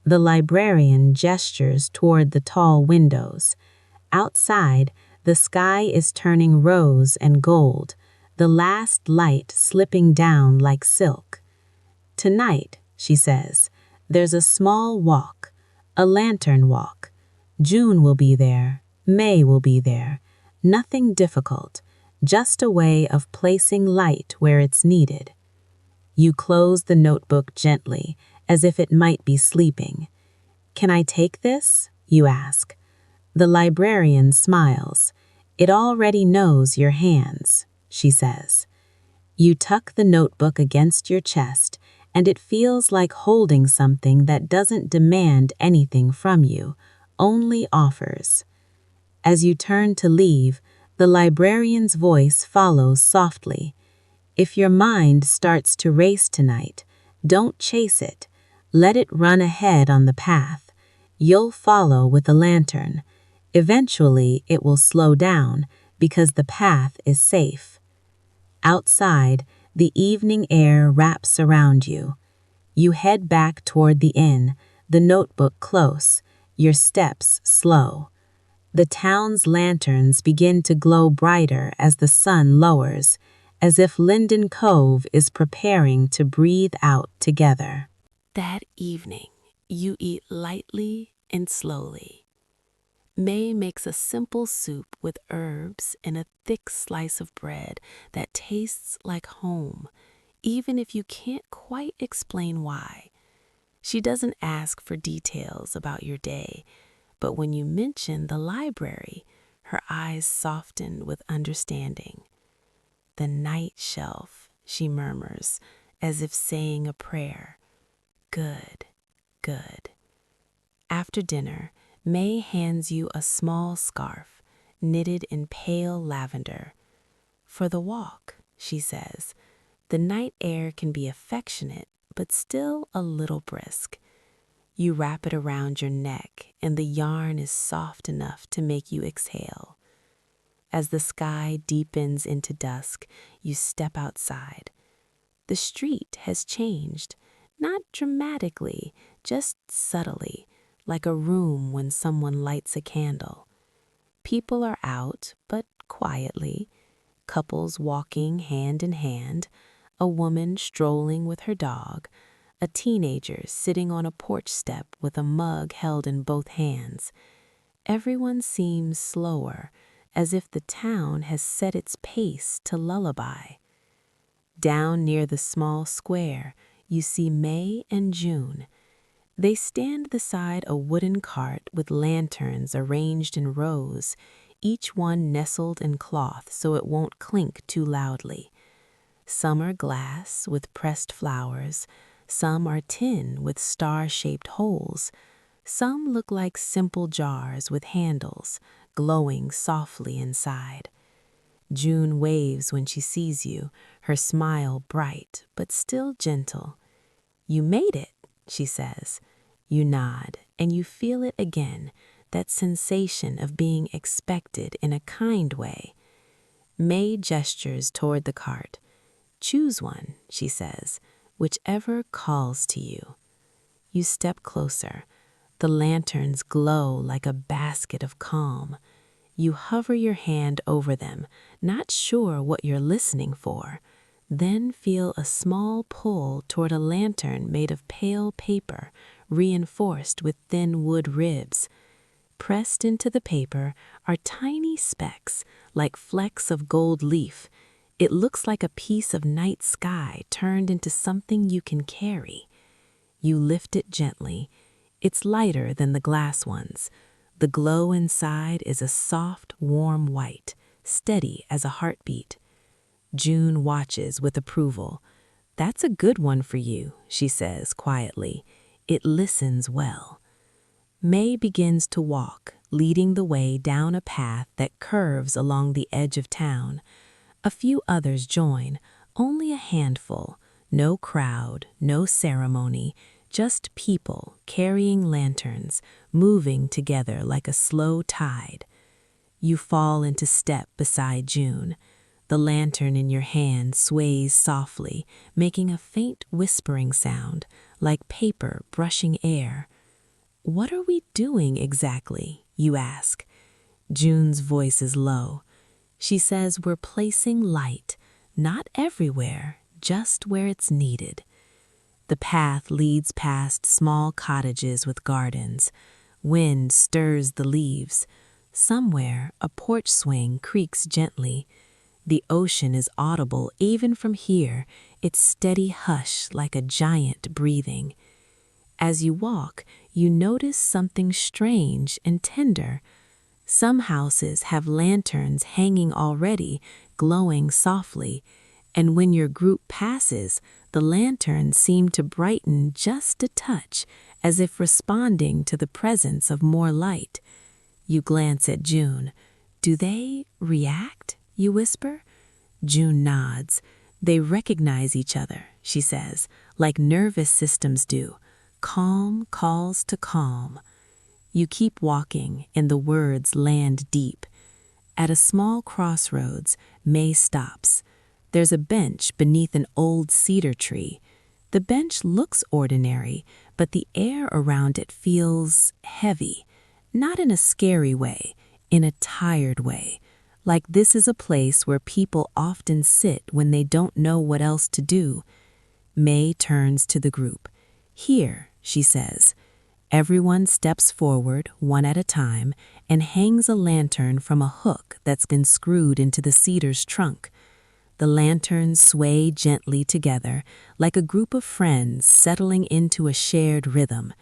The librarian gestures toward the tall windows. Outside, the sky is turning rose and gold, the last light slipping down like silk. "Tonight," she says, "there's a small walk, a lantern walk. June will be there, May will be there. Nothing difficult, just a way of placing light where it's needed." You close the notebook gently, as if it might be sleeping. "Can I take this?" you ask. The librarian smiles. "It already knows your hands," she says. You tuck the notebook against your chest, and it feels like holding something that doesn't demand anything from you, only offers. As you turn to leave, the librarian's voice follows softly. "If your mind starts to race tonight, don't chase it. Let it run ahead on the path. You'll follow with a lantern. Eventually, it will slow down because the path is safe." Outside, the evening air wraps around you. You head back toward the inn, the notebook close, your steps slow. The town's lanterns begin to glow brighter as the sun lowers, as if Linden Cove is preparing to breathe out together. That evening, you eat lightly and slowly. May makes a simple soup with herbs and a thick slice of bread that tastes like home, even if you can't quite explain why. She doesn't ask for details about your day, but when you mention the library, her eyes soften with understanding. "The night shelf," she murmurs, as if saying a prayer. Good, good. After dinner, May hands you a small scarf, knitted in pale lavender. For the walk, she says. The night air can be affectionate, but still a little brisk. You wrap it around your neck, and the yarn is soft enough to make you exhale. As the sky deepens into dusk, you step outside. The street has changed, not dramatically, just subtly, like a room when someone lights a candle. People are out, but quietly. Couples walking hand in hand, a woman strolling with her dog, a teenager sitting on a porch step with a mug held in both hands. Everyone seems slower, as if the town has set its pace to lullaby. Down near the small square, you see May and June. They stand beside a wooden cart with lanterns arranged in rows, each one nestled in cloth so it won't clink too loudly. Some are glass with pressed flowers, some are tin with star-shaped holes, some look like simple jars with handles, glowing softly inside. June waves when she sees you, her smile bright but still gentle. "You made it," she says. You nod, and you feel it again, that sensation of being expected in a kind way. May gestures toward the cart. "Choose one," she says, "whichever calls to you." You step closer. The lanterns glow like a basket of calm. You hover your hand over them, not sure what you're listening for, then feel a small pull toward a lantern made of pale paper, reinforced with thin wood ribs. Pressed into the paper are tiny specks, like flecks of gold leaf. It looks like a piece of night sky turned into something you can carry. You lift it gently. It's lighter than the glass ones. The glow inside is a soft, warm white, steady as a heartbeat. June watches with approval. "That's a good one for you," she says quietly. "It listens well." May begins to walk, leading the way down a path that curves along the edge of town. A few others join, only a handful. No crowd, no ceremony, just people carrying lanterns, moving together like a slow tide. You fall into step beside June. The lantern in your hand sways softly, making a faint whispering sound, like paper brushing air. "What are we doing exactly?" you ask. June's voice is low. She says we're placing light, not everywhere, just where it's needed. The path leads past small cottages with gardens. Wind stirs the leaves. Somewhere, a porch swing creaks gently. The ocean is audible even from here, its steady hush like a giant breathing. As you walk, you notice something strange and tender. Some houses have lanterns hanging already, glowing softly, and when your group passes, the lanterns seem to brighten just a touch, as if responding to the presence of more light. You glance at June. "Do they react?" you whisper. June nods. "They recognize each other," she says, "like nervous systems do. Calm calls to calm." You keep walking, and the words land deep. At a small crossroads, May stops. There's a bench beneath an old cedar tree. The bench looks ordinary, but the air around it feels heavy. Not in a scary way, in a tired way. Like this is a place where people often sit when they don't know what else to do. May turns to the group. "Here," she says. Everyone steps forward, one at a time, and hangs a lantern from a hook that's been screwed into the cedar's trunk. The lanterns sway gently together, like a group of friends settling into a shared rhythm.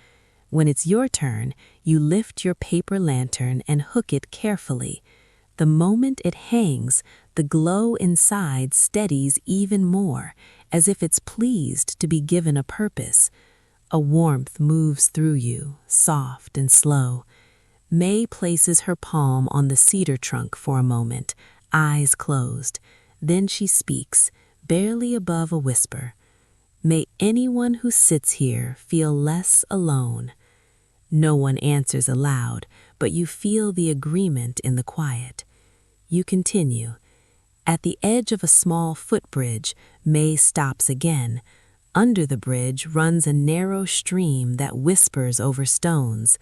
When it's your turn, you lift your paper lantern and hook it carefully. The moment it hangs, the glow inside steadies even more, as if it's pleased to be given a purpose. A warmth moves through you, soft and slow. May places her palm on the cedar trunk for a moment, eyes closed. Then she speaks, barely above a whisper. May anyone who sits here feel less alone. No one answers aloud, but you feel the agreement in the quiet. You continue. At the edge of a small footbridge, May stops again. Under the bridge runs a narrow stream that whispers over stones.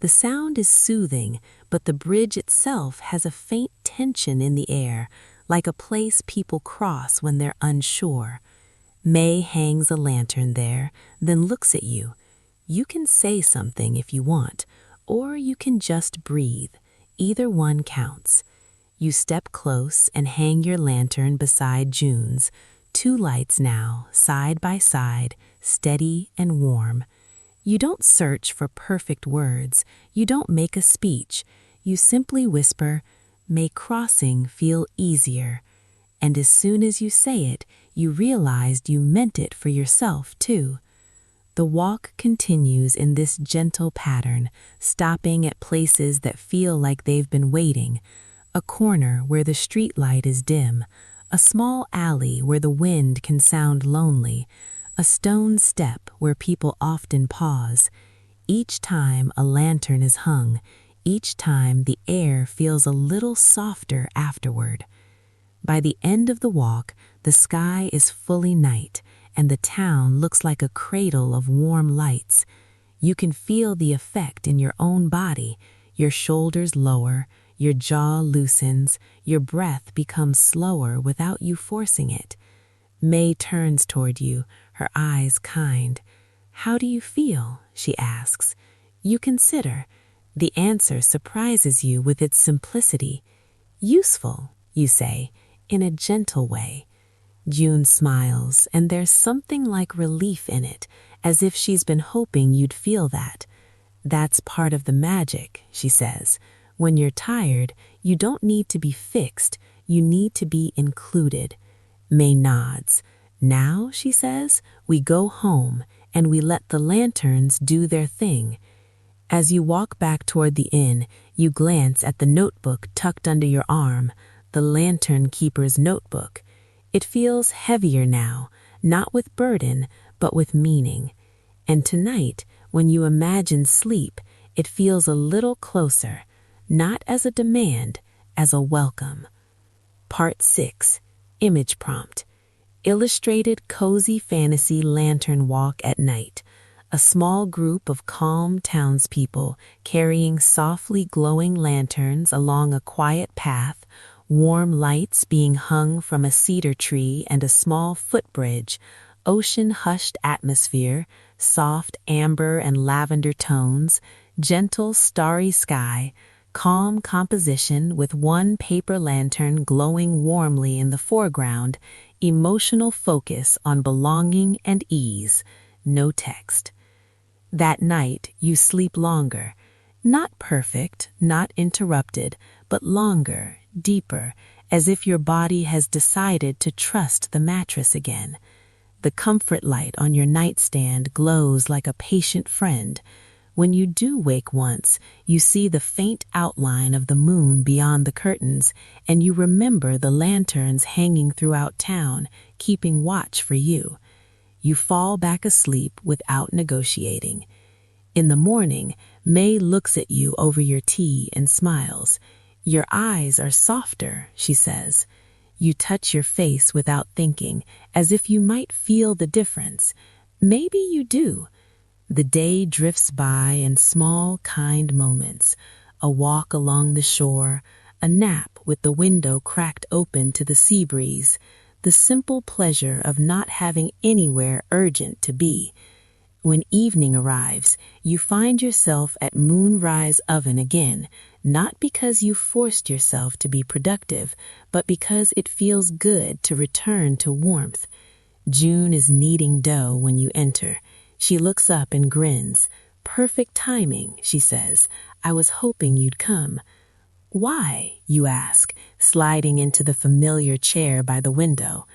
The sound is soothing, but the bridge itself has a faint tension in the air, like a place people cross when they're unsure. May hangs a lantern there, then looks at you. You can say something if you want, or you can just breathe. Either one counts. You step close and hang your lantern beside June's. 2 lights now, side by side, steady and warm. You don't search for perfect words. You don't make a speech. You simply whisper, "May crossing feel easier." And as soon as you say it, you realized you meant it for yourself, too. The walk continues in this gentle pattern, stopping at places that feel like they've been waiting. A corner where the street light is dim, a small alley where the wind can sound lonely, a stone step where people often pause. Each time a lantern is hung, each time the air feels a little softer afterward. By the end of the walk, the sky is fully night, and the town looks like a cradle of warm lights. You can feel the effect in your own body. Your shoulders lower, your jaw loosens, your breath becomes slower without you forcing it. May turns toward you, her eyes kind. "How do you feel?" she asks. You consider. The answer surprises you with its simplicity. "Useful," you say, in a gentle way. June smiles, and there's something like relief in it, as if she's been hoping you'd feel that. "That's part of the magic," she says. "When you're tired, you don't need to be fixed, you need to be included." May nods. "Now," she says, "we go home, and we let the lanterns do their thing." As you walk back toward the inn, you glance at the notebook tucked under your arm, the lantern keeper's notebook. It feels heavier now, not with burden, but with meaning. And tonight, when you imagine sleep, it feels a little closer, not as a demand, as a welcome. Part 6. Image prompt. Illustrated cozy fantasy lantern walk at night. A small group of calm townspeople carrying softly glowing lanterns along a quiet path, warm lights being hung from a cedar tree and a small footbridge, ocean-hushed atmosphere, soft amber and lavender tones, gentle starry sky, calm composition with one paper lantern glowing warmly in the foreground, emotional focus on belonging and ease, no text. That night, you sleep longer. Not perfect, not interrupted, but longer, deeper, as if your body has decided to trust the mattress again. The comfort light on your nightstand glows like a patient friend. When you do wake once, you see the faint outline of the moon beyond the curtains, and you remember the lanterns hanging throughout town, keeping watch for you. You fall back asleep without negotiating. In the morning, May looks at you over your tea and smiles. "Your eyes are softer," she says. You touch your face without thinking, as if you might feel the difference. Maybe you do. The day drifts by in small, kind moments. A walk along the shore, a nap with the window cracked open to the sea breeze, the simple pleasure of not having anywhere urgent to be. When evening arrives, you find yourself at Moonrise Oven again, not because you forced yourself to be productive, but because it feels good to return to warmth. June is kneading dough when you enter. She looks up and grins. "Perfect timing," she says. "I was hoping you'd come." "Why?" you ask, sliding into the familiar chair by the window.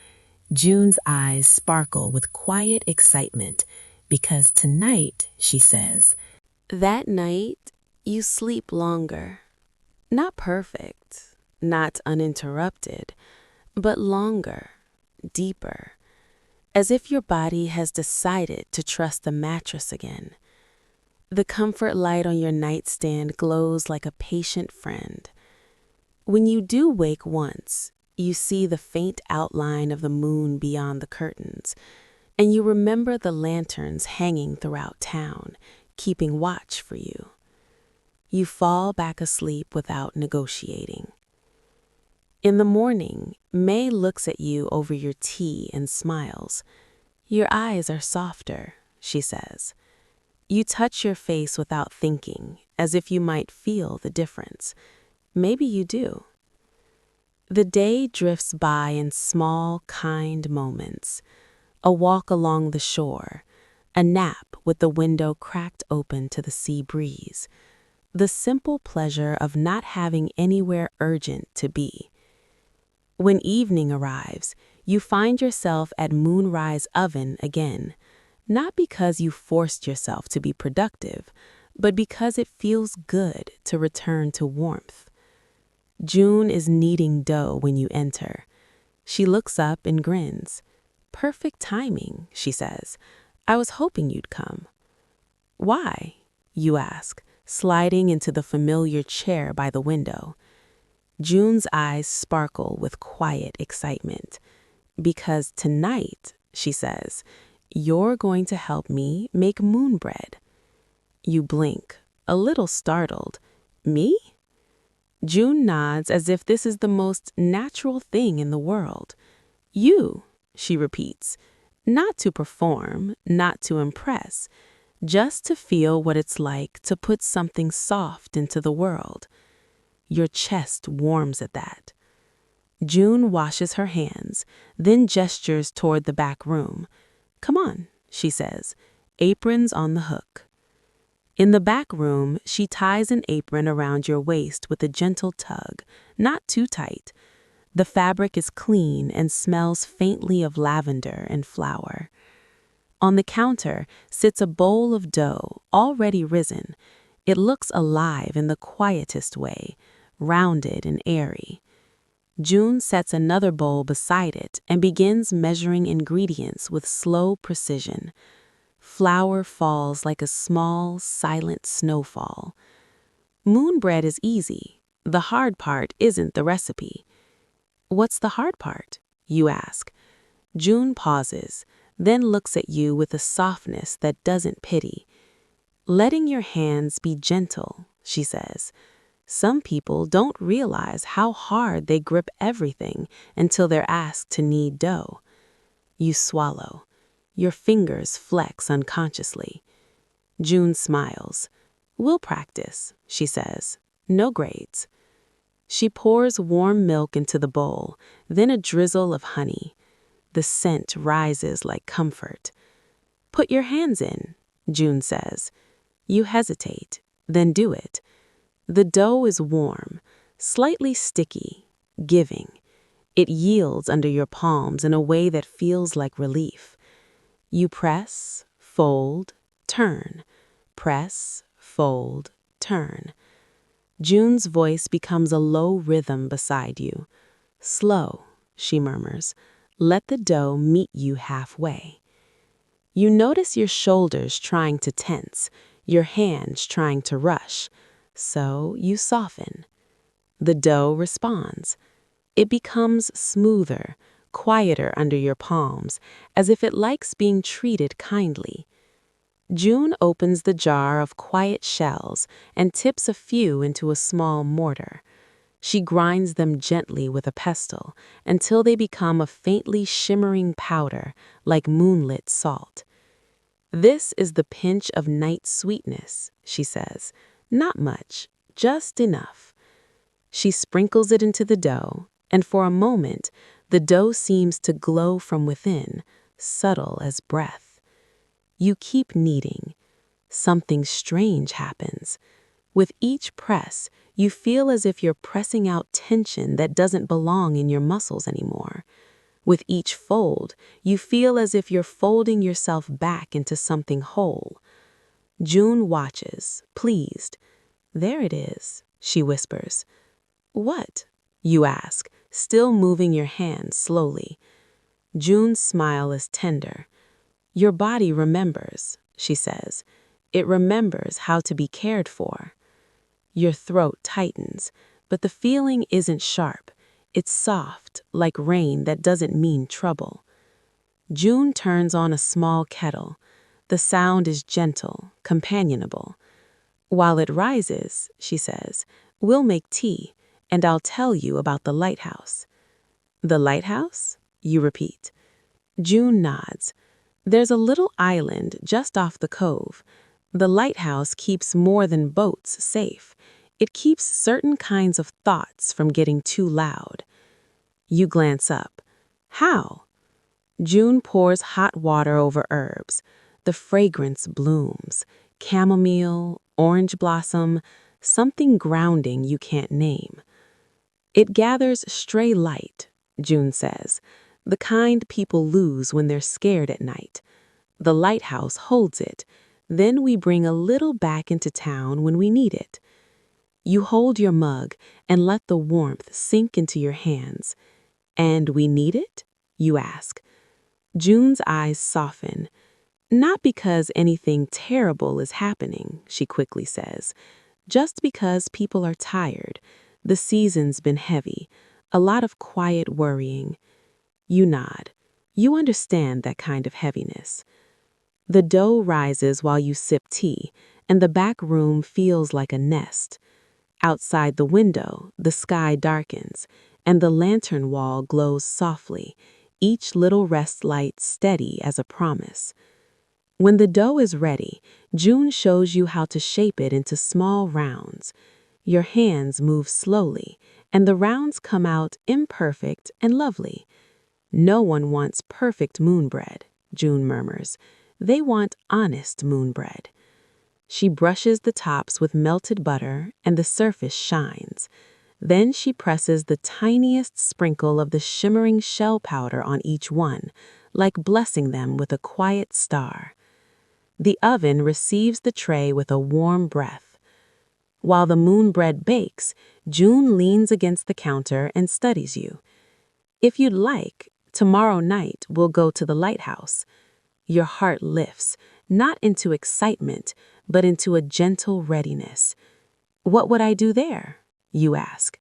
June's eyes sparkle with quiet excitement. because tonight, she says, that night you sleep longer. Not perfect, not uninterrupted, but longer, deeper, as if your body has decided to trust the mattress again. The comfort light on your nightstand glows like a patient friend. When you do wake once, you see the faint outline of the moon beyond the curtains, and you remember the lanterns hanging throughout town, keeping watch for you. You fall back asleep without negotiating. In the morning, May looks at you over your tea and smiles. Your eyes are softer, she says. You touch your face without thinking, as if you might feel the difference. Maybe you do. The day drifts by in small, kind moments. A walk along the shore, a nap with the window cracked open to the sea breeze. The simple pleasure of not having anywhere urgent to be. When evening arrives, you find yourself at Moonrise Oven again, not because you forced yourself to be productive, but because it feels good to return to warmth. June is kneading dough when you enter. She looks up and grins. Perfect timing, she says. I was hoping you'd come. Why? You ask, sliding into the familiar chair by the window. June's eyes sparkle with quiet excitement. Because tonight, she says, you're going to help me make moon bread. You blink, a little startled. Me? June nods as if this is the most natural thing in the world. You, she repeats, not to perform, not to impress, just to feel what it's like to put something soft into the world. Your chest warms at that. June washes her hands, then gestures toward the back room. Come on, she says, aprons on the hook. In the back room, she ties an apron around your waist with a gentle tug, not too tight. The fabric is clean and smells faintly of lavender and flour. On the counter sits a bowl of dough, already risen. It looks alive in the quietest way, rounded and airy. June sets another bowl beside it and begins measuring ingredients with slow precision. Flour falls like a small, silent snowfall. Moon bread is easy. The hard part isn't the recipe. What's the hard part? You ask. June pauses, then looks at you with a softness that doesn't pity. Letting your hands be gentle, she says. Some people don't realize how hard they grip everything until they're asked to knead dough. You swallow. Your fingers flex unconsciously. June smiles. We'll practice, she says. No grades. She pours warm milk into the bowl, then a drizzle of honey. The scent rises like comfort. Put your hands in, June says. You hesitate, then do it. The dough is warm, slightly sticky, giving. It yields under your palms in a way that feels like relief. You press, fold, turn. Press, fold, turn. June's voice becomes a low rhythm beside you. Slow, she murmurs. Let the dough meet you halfway. You notice your shoulders trying to tense, your hands trying to rush. So you soften. The dough responds. It becomes smoother, quieter under your palms, as if it likes being treated kindly. June opens the jar of quiet shells and tips a few into a small mortar. She grinds them gently with a pestle until they become a faintly shimmering powder like moonlit salt. This is the pinch of night sweetness, she says. Not much, just enough. She sprinkles it into the dough, and for a moment, the dough seems to glow from within, subtle as breath. You keep kneading. Something strange happens. With each press, you feel as if you're pressing out tension that doesn't belong in your muscles anymore. With each fold, you feel as if you're folding yourself back into something whole. June watches, pleased. "There it is," she whispers. "What?" you ask, still moving your hands slowly. June's smile is tender. "Your body remembers," she says. "It remembers how to be cared for." Your throat tightens, but the feeling isn't sharp. It's soft, like rain that doesn't mean trouble. June turns on a small kettle. The sound is gentle, companionable. "While it rises," she says, "we'll make tea, and I'll tell you about the lighthouse." "The lighthouse?" you repeat. June nods. "There's a little island just off the cove. The lighthouse keeps more than boats safe. It keeps certain kinds of thoughts from getting too loud." You glance up. "How?" June pours hot water over herbs. The fragrance blooms. Chamomile, orange blossom, something grounding you can't name. "It gathers stray light," June says, "the kind people lose when they're scared at night. The lighthouse holds it. Then we bring a little back into town when we need it." You hold your mug and let the warmth sink into your hands. "And we need it?" you ask. June's eyes soften. "Not because anything terrible is happening," she quickly says. "Just because people are tired. The season's been heavy. A lot of quiet worrying." You nod. You understand that kind of heaviness. The dough rises while you sip tea, and the back room feels like a nest. Outside the window, the sky darkens, and the lantern wall glows softly, each little rest light steady as a promise. When the dough is ready, June shows you how to shape it into small rounds. Your hands move slowly, and the rounds come out imperfect and lovely. "No one wants perfect moon bread," June murmurs. "They want honest moon bread." She brushes the tops with melted butter, and the surface shines. Then she presses the tiniest sprinkle of the shimmering shell powder on each one, like blessing them with a quiet star. The oven receives the tray with a warm breath. While the moon bread bakes, June leans against the counter and studies you. "If you'd like, tomorrow night we'll go to the lighthouse." Your heart lifts, not into excitement, but into a gentle readiness. "What would I do there?" you ask.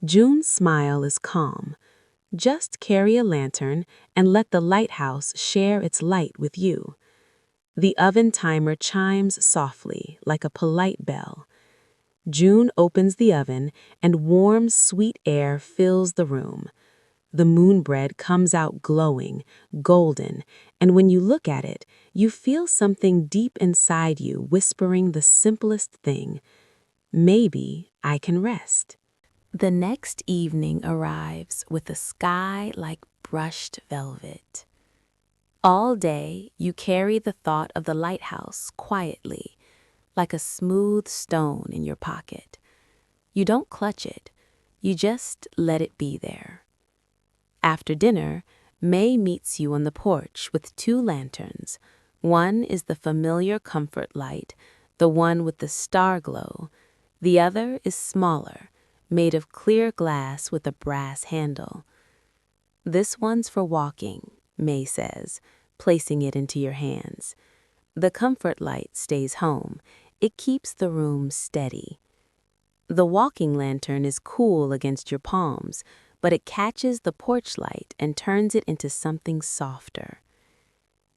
June's smile is calm. "Just carry a lantern and let the lighthouse share its light with you." The oven timer chimes softly, like a polite bell. June opens the oven, and warm, sweet air fills the room. The moon bread comes out glowing, golden, and when you look at it, you feel something deep inside you whispering the simplest thing: "Maybe I can rest." The next evening arrives with the sky like brushed velvet. All day, you carry the thought of the lighthouse quietly, like a smooth stone in your pocket. You don't clutch it, you just let it be there. After dinner, May meets you on the porch with 2 lanterns. One is the familiar comfort light, the one with the star glow. The other is smaller, made of clear glass with a brass handle. "This one's for walking," May says, placing it into your hands. The comfort light stays home. It keeps the room steady. The walking lantern is cool against your palms, but it catches the porch light and turns it into something softer.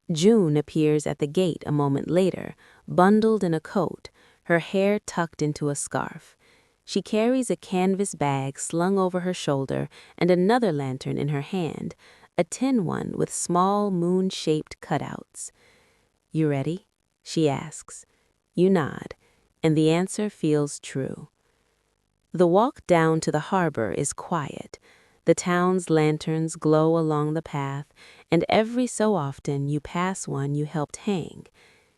June appears at the gate a moment later, bundled in a coat, her hair tucked into a scarf. She carries a canvas bag slung over her shoulder and another lantern in her hand, a tin one with small moon-shaped cutouts. "You ready?" she asks. You nod, and the answer feels true. The walk down to the harbor is quiet. The town's lanterns glow along the path, and every so often you pass one you helped hang.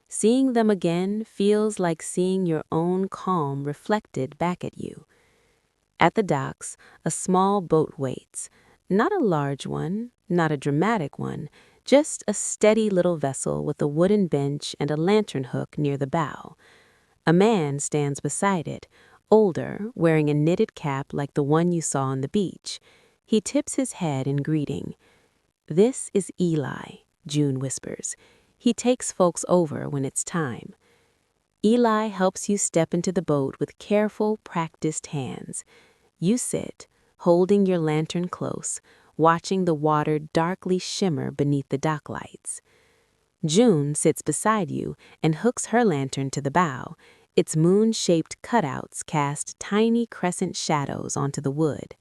Seeing them again feels like seeing your own calm reflected back at you. At the docks, a small boat waits. Not a large one, not a dramatic one, just a steady little vessel with a wooden bench and a lantern hook near the bow. A man stands beside it, older, wearing a knitted cap like the one you saw on the beach. He tips his head in greeting. "This is Eli," June whispers. "He takes folks over when it's time." Eli helps you step into the boat with careful, practiced hands. You sit, holding your lantern close, watching the water darkly shimmer beneath the dock lights. June sits beside you and hooks her lantern to the bow. Its moon-shaped cutouts cast tiny crescent shadows onto the wood.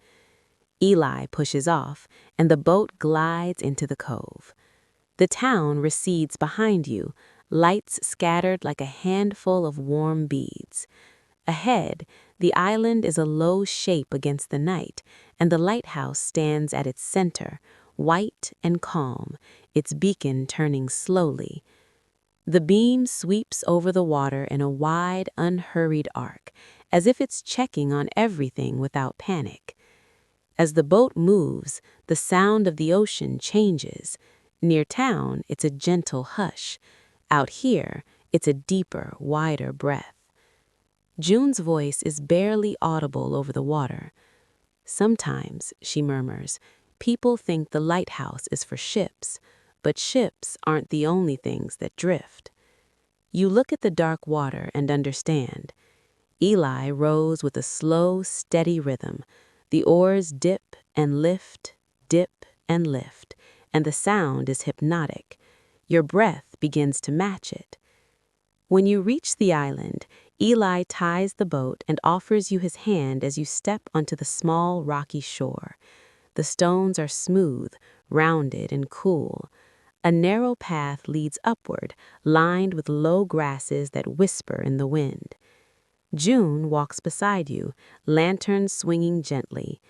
Eli pushes off, and the boat glides into the cove. The town recedes behind you, lights scattered like a handful of warm beads. Ahead, the island is a low shape against the night, and the lighthouse stands at its center, white and calm, its beacon turning slowly. The beam sweeps over the water in a wide, unhurried arc, as if it's checking on everything without panic. As the boat moves, the sound of the ocean changes. Near town, it's a gentle hush. Out here, it's a deeper, wider breath. June's voice is barely audible over the water. "Sometimes," she murmurs, "people think the lighthouse is for ships, but ships aren't the only things that drift." You look at the dark water and understand. Eli rows with a slow, steady rhythm. The oars dip and lift, and the sound is hypnotic. Your breath begins to match it. When you reach the island, Eli ties the boat and offers you his hand as you step onto the small, rocky shore. The stones are smooth, rounded, and cool. A narrow path leads upward, lined with low grasses that whisper in the wind. June walks beside you, lantern swinging gently.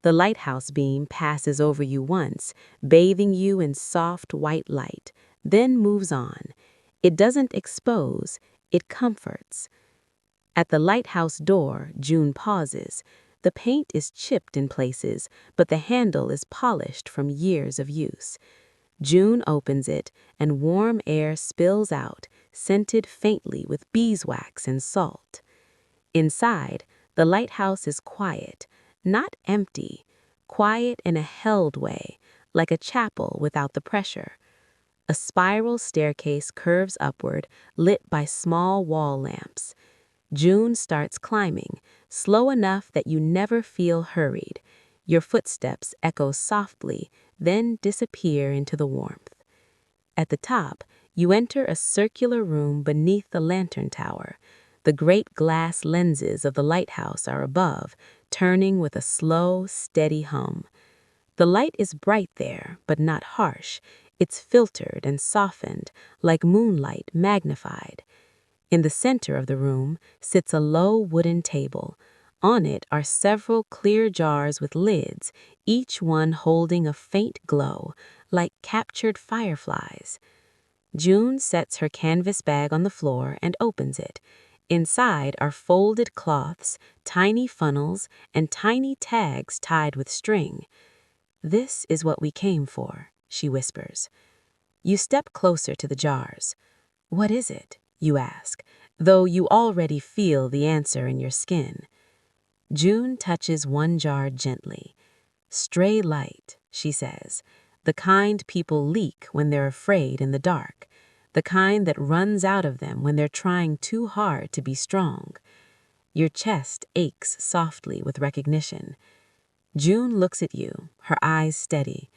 The lighthouse beam passes over you once, bathing you in soft white light, then moves on. It doesn't expose, it comforts. At the lighthouse door, June pauses. The paint is chipped in places, but the handle is polished from years of use. June opens it, and warm air spills out, scented faintly with beeswax and salt. Inside, the lighthouse is quiet, not empty, quiet in a held way, like a chapel without the pressure. A spiral staircase curves upward, lit by small wall lamps. June starts climbing, slow enough that you never feel hurried. Your footsteps echo softly, then disappear into the warmth. At the top, you enter a circular room beneath the lantern tower. The great glass lenses of the lighthouse are above, turning with a slow, steady hum. The light is bright there, but not harsh. It's filtered and softened, like moonlight magnified. In the center of the room sits a low wooden table. On it are several clear jars with lids, each one holding a faint glow, like captured fireflies. June sets her canvas bag on the floor and opens it. Inside are folded cloths, tiny funnels, and tiny tags tied with string. "This is what we came for," she whispers. You step closer to the jars. "What is it?" you ask, though you already feel the answer in your skin. June touches one jar gently. "Stray light," she says, "the kind people leak when they're afraid in the dark, the kind that runs out of them when they're trying too hard to be strong." Your chest aches softly with recognition. June looks at you, her eyes steady.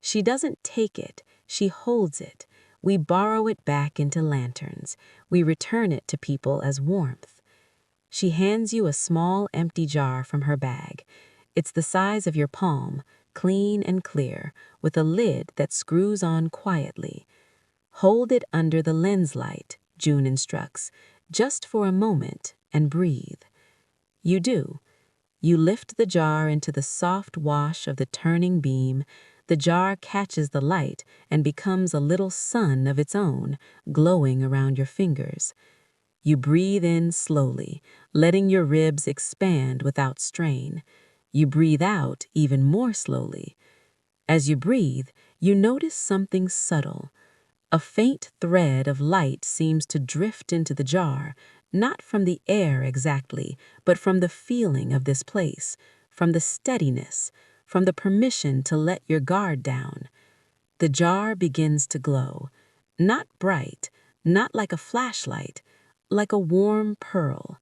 She doesn't take it, she holds it. We borrow it back into lanterns. We return it to people as warmth. She hands you a small empty jar from her bag. It's the size of your palm, clean and clear, with a lid that screws on quietly. "Hold it under the lens light," June instructs, "just for a moment, and breathe." You do. You lift the jar into the soft wash of the turning beam. The jar catches the light and becomes a little sun of its own, glowing around your fingers. You breathe in slowly, letting your ribs expand without strain. You breathe out even more slowly. As you breathe, you notice something subtle. A faint thread of light seems to drift into the jar, not from the air exactly, but from the feeling of this place, from the steadiness, from the permission to let your guard down. The jar begins to glow, not bright, not like a flashlight, like a warm pearl.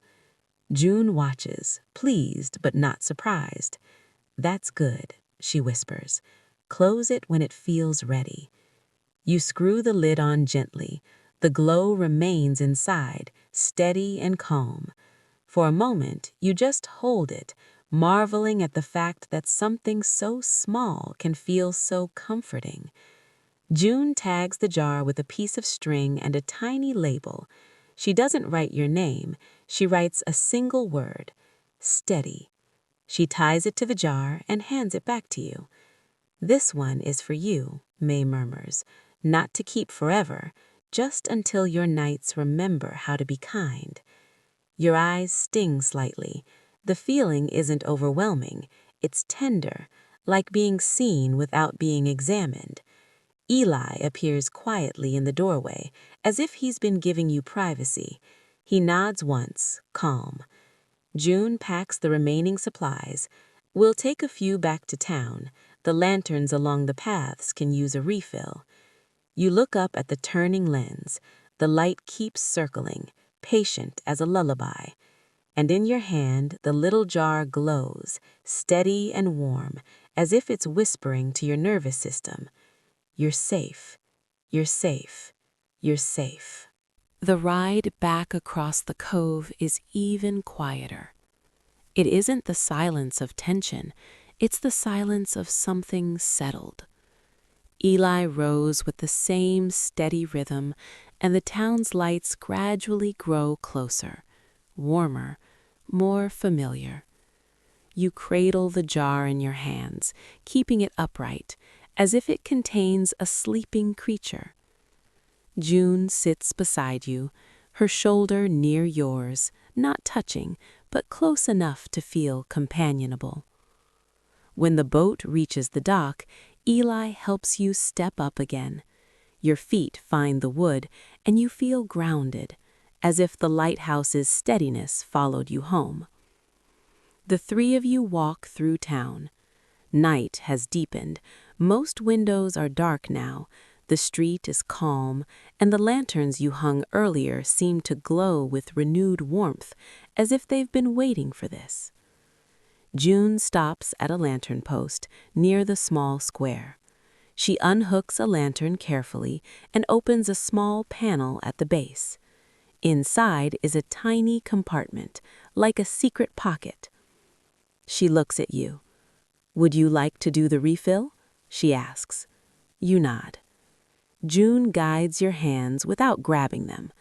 June watches, pleased but not surprised. "That's good," she whispers. "Close it when it feels ready." You screw the lid on gently. The glow remains inside, steady and calm. For a moment, you just hold it, marveling at the fact that something so small can feel so comforting. June tags the jar with a piece of string and a tiny label. She doesn't write your name. She writes a single word: steady. She ties it to the jar and hands it back to you. "This one is for you," May murmurs, "not to keep forever, just until your nights remember how to be kind." Your eyes sting slightly. The feeling isn't overwhelming. It's tender, like being seen without being examined. Eli appears quietly in the doorway, as if he's been giving you privacy. He nods once, calm. June packs the remaining supplies. "We'll take a few back to town. The lanterns along the paths can use a refill." You look up at the turning lens. The light keeps circling, patient as a lullaby. And in your hand, the little jar glows, steady and warm, as if it's whispering to your nervous system, "You're safe. You're safe. You're safe." The ride back across the cove is even quieter. It isn't the silence of tension, it's the silence of something settled. Eli rows with the same steady rhythm, and the town's lights gradually grow closer, warmer, more familiar. You cradle the jar in your hands, keeping it upright, as if it contains a sleeping creature. June sits beside you, her shoulder near yours, not touching, but close enough to feel companionable. When the boat reaches the dock, Eli helps you step up again. Your feet find the wood, and you feel grounded, as if the lighthouse's steadiness followed you home. The three of you walk through town. Night has deepened. Most windows are dark now. The street is calm, and the lanterns you hung earlier seem to glow with renewed warmth, as if they've been waiting for this. June stops at a lantern post near the small square. She unhooks a lantern carefully and opens a small panel at the base. Inside is a tiny compartment, like a secret pocket. She looks at you. "Would you like to do the refill?" she asks. You nod. June guides your hands without grabbing them.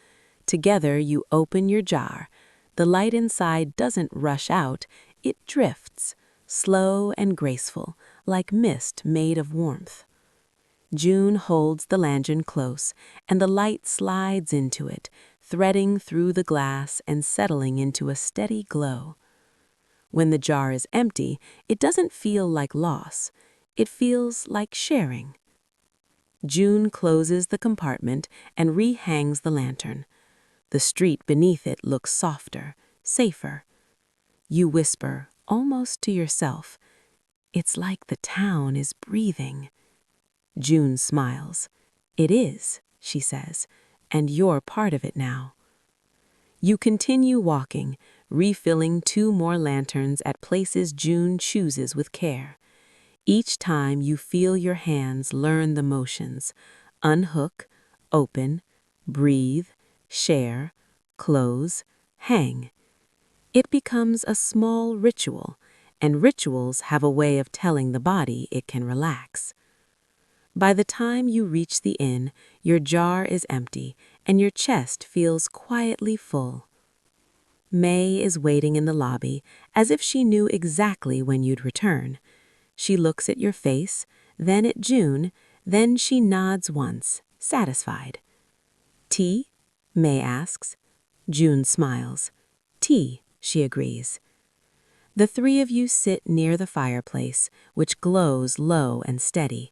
Together you open your jar. The light inside doesn't rush out, it drifts, slow and graceful, like mist made of warmth. June holds the lantern close, and the light slides into it, threading through the glass and settling into a steady glow. When the jar is empty, it doesn't feel like loss. It feels like sharing. June closes the compartment and rehangs the lantern. The street beneath it looks softer, safer. You whisper, almost to yourself, "It's like the town is breathing." June smiles. "It is," she says, "and you're part of it now." You continue walking, refilling 2 more lanterns at places June chooses with care. Each time you feel your hands learn the motions: unhook, open, breathe, share, close, hang. It becomes a small ritual, and rituals have a way of telling the body it can relax. By the time you reach the inn, your jar is empty, and your chest feels quietly full. May is waiting in the lobby, as if she knew exactly when you'd return. She looks at your face, then at June, then she nods once, satisfied. "Tea?" May asks. June smiles. "Tea," she agrees. The three of you sit near the fireplace, which glows low and steady.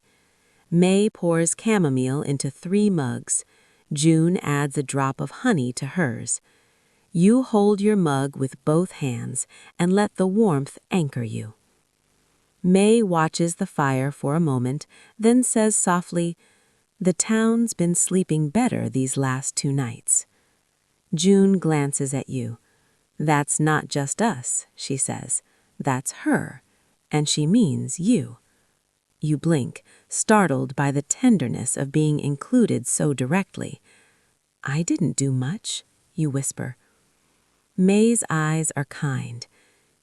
May pours chamomile into 3 mugs. June adds a drop of honey to hers. You hold your mug with both hands and let the warmth anchor you. May watches the fire for a moment, then says softly, "The town's been sleeping better these last 2 nights." June glances at you. "That's not just us," she says. "That's her, and she means you." You blink, startled by the tenderness of being included so directly. "I didn't do much," you whisper. May's eyes are kind.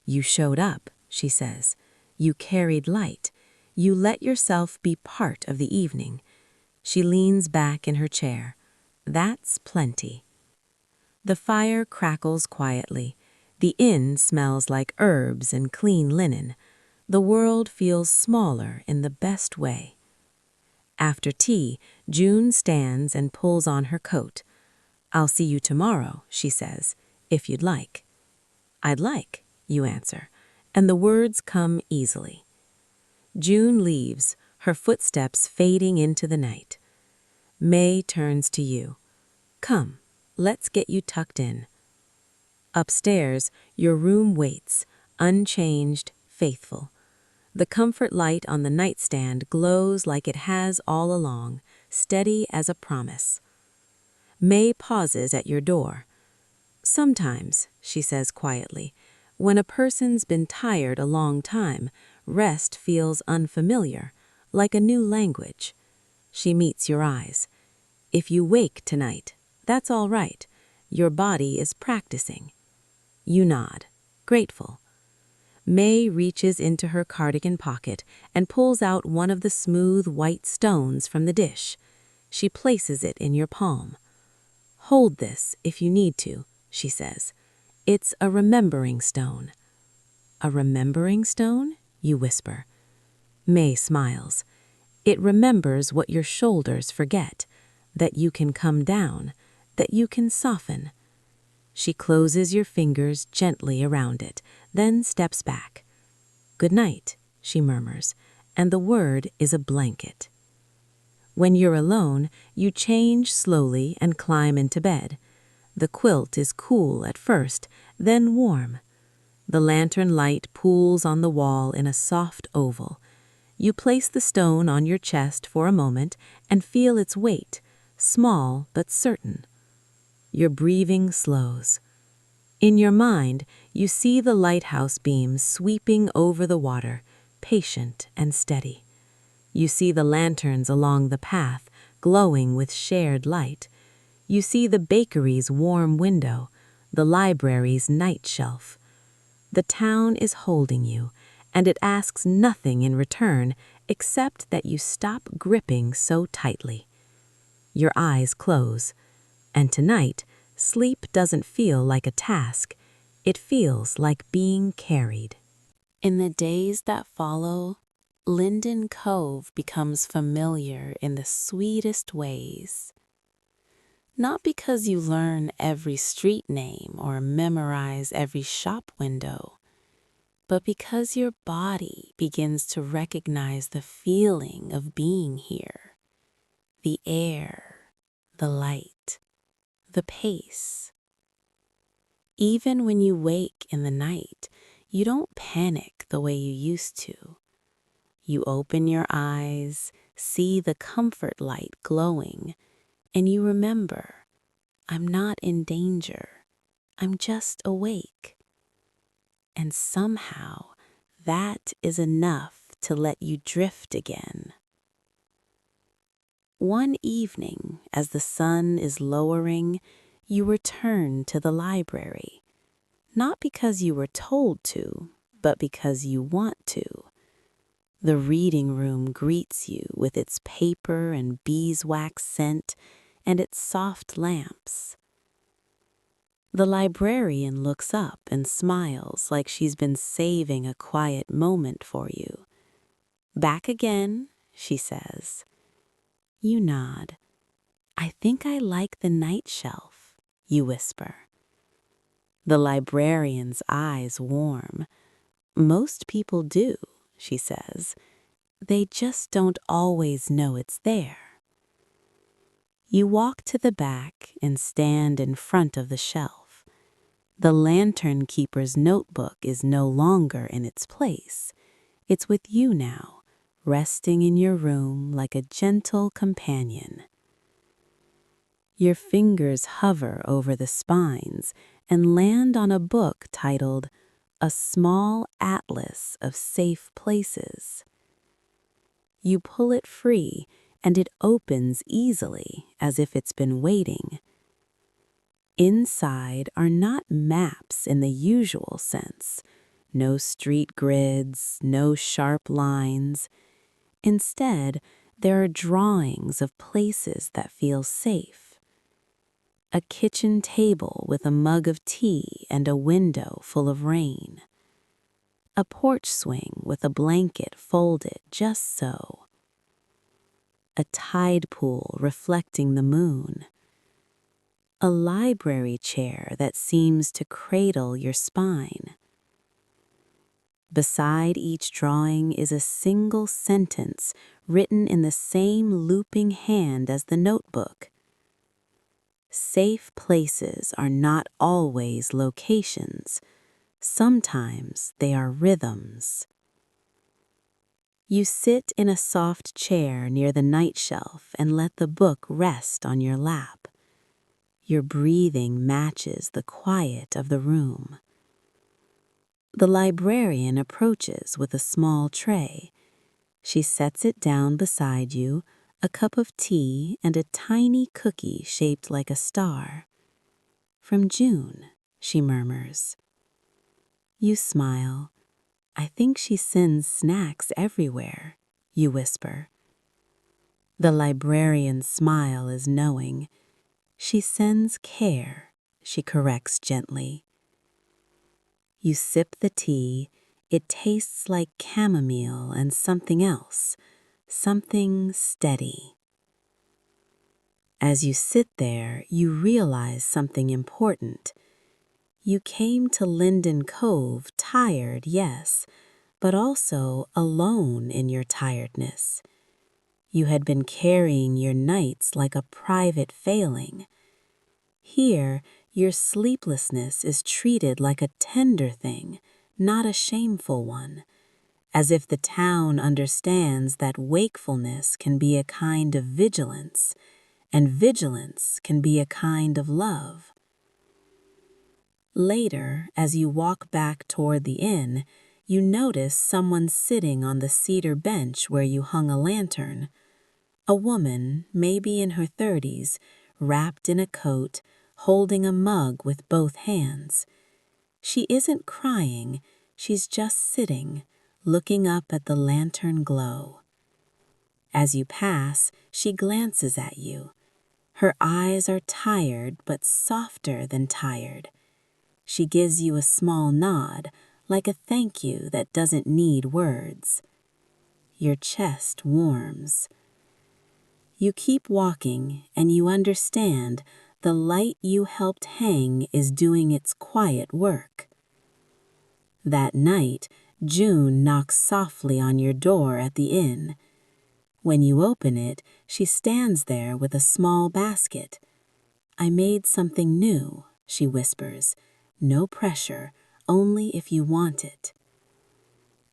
"You showed up," she says. "You carried light. You let yourself be part of the evening." She leans back in her chair. "That's plenty." The fire crackles quietly. The inn smells like herbs and clean linen. The world feels smaller in the best way. After tea, June stands and pulls on her coat. "I'll see you tomorrow," she says, "if you'd like." "I'd like," you answer, and the words come easily. June leaves, her footsteps fading into the night. May turns to you. "Come, let's get you tucked in." Upstairs, your room waits, unchanged, faithful. The comfort light on the nightstand glows like it has all along, steady as a promise. May pauses at your door. "Sometimes," she says quietly, "when a person's been tired a long time, rest feels unfamiliar, like a new language." She meets your eyes. "If you wake tonight, that's all right. Your body is practicing." You nod, grateful. May reaches into her cardigan pocket and pulls out one of the smooth white stones from the dish. She places it in your palm. "Hold this if you need to," she says. "It's a remembering stone." "A remembering stone?" you whisper. May smiles. "It remembers what your shoulders forget, that you can come down, that you can soften." She closes your fingers gently around it, then steps back. "Good night," she murmurs, and the word is a blanket. When you're alone, you change slowly and climb into bed. The quilt is cool at first, then warm. The lantern light pools on the wall in a soft oval. You place the stone on your chest for a moment and feel its weight, small but certain. Your breathing slows. In your mind, you see the lighthouse beams sweeping over the water, patient and steady. You see the lanterns along the path, glowing with shared light. You see the bakery's warm window, the library's night shelf. The town is holding you, and it asks nothing in return except that you stop gripping so tightly. Your eyes close, and tonight, sleep doesn't feel like a task. It feels like being carried. In the days that follow, Linden Cove becomes familiar in the sweetest ways. Not because you learn every street name or memorize every shop window, but because your body begins to recognize the feeling of being here. The air, the light, the pace. Even when you wake in the night, you don't panic the way you used to. You open your eyes, see the comfort light glowing, and you remember, I'm not in danger. I'm just awake. And somehow, that is enough to let you drift again. One evening, as the sun is lowering, you return to the library, not because you were told to, but because you want to. The reading room greets you with its paper and beeswax scent and its soft lamps. The librarian looks up and smiles like she's been saving a quiet moment for you. "Back again," she says. You nod. "I think I like the night shelf," you whisper. The librarian's eyes warm. Most people do, she says. They just don't always know it's there. You walk to the back and stand in front of the shelf. The lantern keeper's notebook is no longer in its place. It's with you now, resting in your room like a gentle companion. Your fingers hover over the spines and land on a book titled A Small Atlas of Safe Places. You pull it free and it opens easily as if it's been waiting. Inside are not maps in the usual sense. No street grids, no sharp lines. Instead, there are drawings of places that feel safe. A kitchen table with a mug of tea and a window full of rain. A porch swing with a blanket folded just so. A tide pool reflecting the moon. A library chair that seems to cradle your spine. Beside each drawing is a single sentence written in the same looping hand as the notebook. Safe places are not always locations. Sometimes they are rhythms. You sit in a soft chair near the night shelf and let the book rest on your lap. Your breathing matches the quiet of the room. The librarian approaches with a small tray. She sets it down beside you, a cup of tea and a tiny cookie shaped like a star. "From June," she murmurs. You smile. "I think she sends snacks everywhere," you whisper. The librarian's smile is knowing. "She sends care," she corrects gently. You sip the tea. It tastes like chamomile and something else, something steady. As you sit there, you realize something important. You came to Linden Cove tired, yes, but also alone in your tiredness. You had been carrying your nights like a private failing. Here, your sleeplessness is treated like a tender thing, not a shameful one, as if the town understands that wakefulness can be a kind of vigilance, and vigilance can be a kind of love. Later, as you walk back toward the inn, you notice someone sitting on the cedar bench where you hung a lantern. A woman, maybe in her 30s, wrapped in a coat, holding a mug with both hands. She isn't crying, she's just sitting, looking up at the lantern glow. As you pass, she glances at you. Her eyes are tired, but softer than tired. She gives you a small nod, like a thank you that doesn't need words. Your chest warms. You keep walking, and you understand the light you helped hang is doing its quiet work. That night, June knocks softly on your door at the inn. When you open it, she stands there with a small basket. "I made something new," she whispers. "No pressure, only if you want it."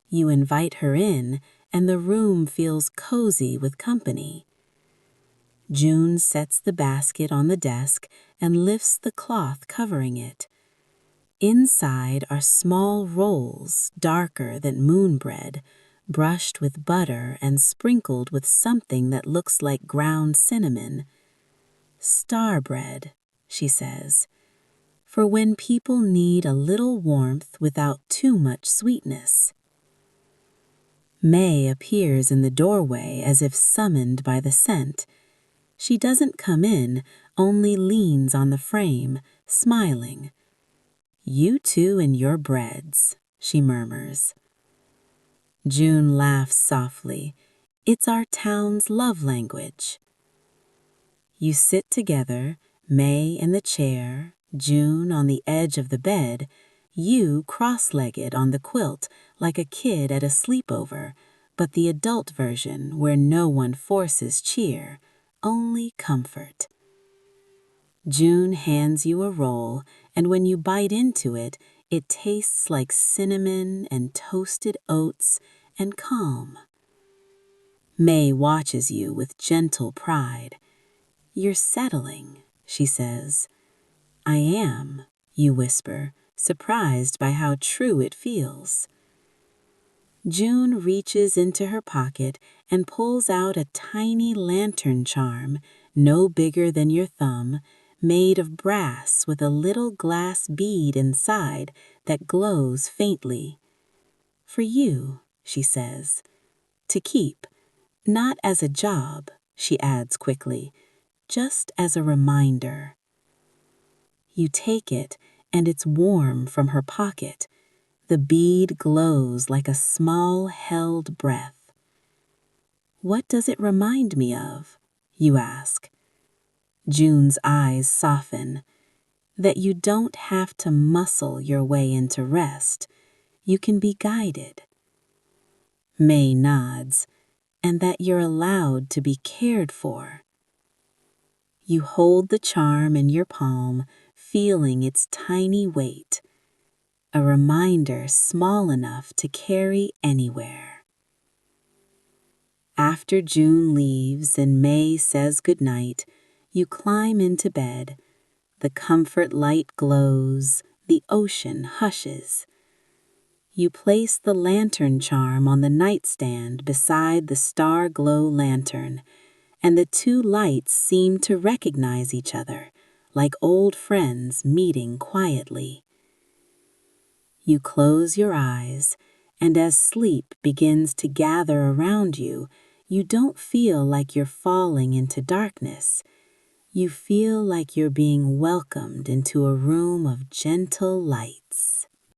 You invite her in, and the room feels cozy with company. June sets the basket on the desk and lifts the cloth covering it. Inside are small rolls, darker than moon bread, brushed with butter and sprinkled with something that looks like ground cinnamon. "Star bread," she says, "for when people need a little warmth without too much sweetness." May appears in the doorway as if summoned by the scent. She doesn't come in, only leans on the frame, smiling. "You two and your breads," she murmurs. June laughs softly. "It's our town's love language." You sit together, May in the chair, June on the edge of the bed. You cross-legged on the quilt like a kid at a sleepover, but the adult version where no one forces cheer, only comfort. June hands you a roll, and when you bite into it, it tastes like cinnamon and toasted oats and calm. May watches you with gentle pride. "You're settling," she says. "I am," you whisper, surprised by how true it feels. June reaches into her pocket and pulls out a tiny lantern charm, no bigger than your thumb, made of brass with a little glass bead inside that glows faintly. "For you," she says, "to keep, not as a job," she adds quickly, "just as a reminder." You take it, and it's warm from her pocket. The bead glows like a small held breath. "What does it remind me of?" you ask. June's eyes soften. That you don't have to muscle your way into rest. You can be guided. May nods, and that you're allowed to be cared for. You hold the charm in your palm, feeling its tiny weight. A reminder small enough to carry anywhere. After June leaves and May says goodnight, you climb into bed. The comfort light glows, the ocean hushes. You place the lantern charm on the nightstand beside the star-glow lantern, and the two lights seem to recognize each other, like old friends meeting quietly. You close your eyes, and as sleep begins to gather around you, you don't feel like you're falling into darkness. You feel like you're being welcomed into a room of gentle lights.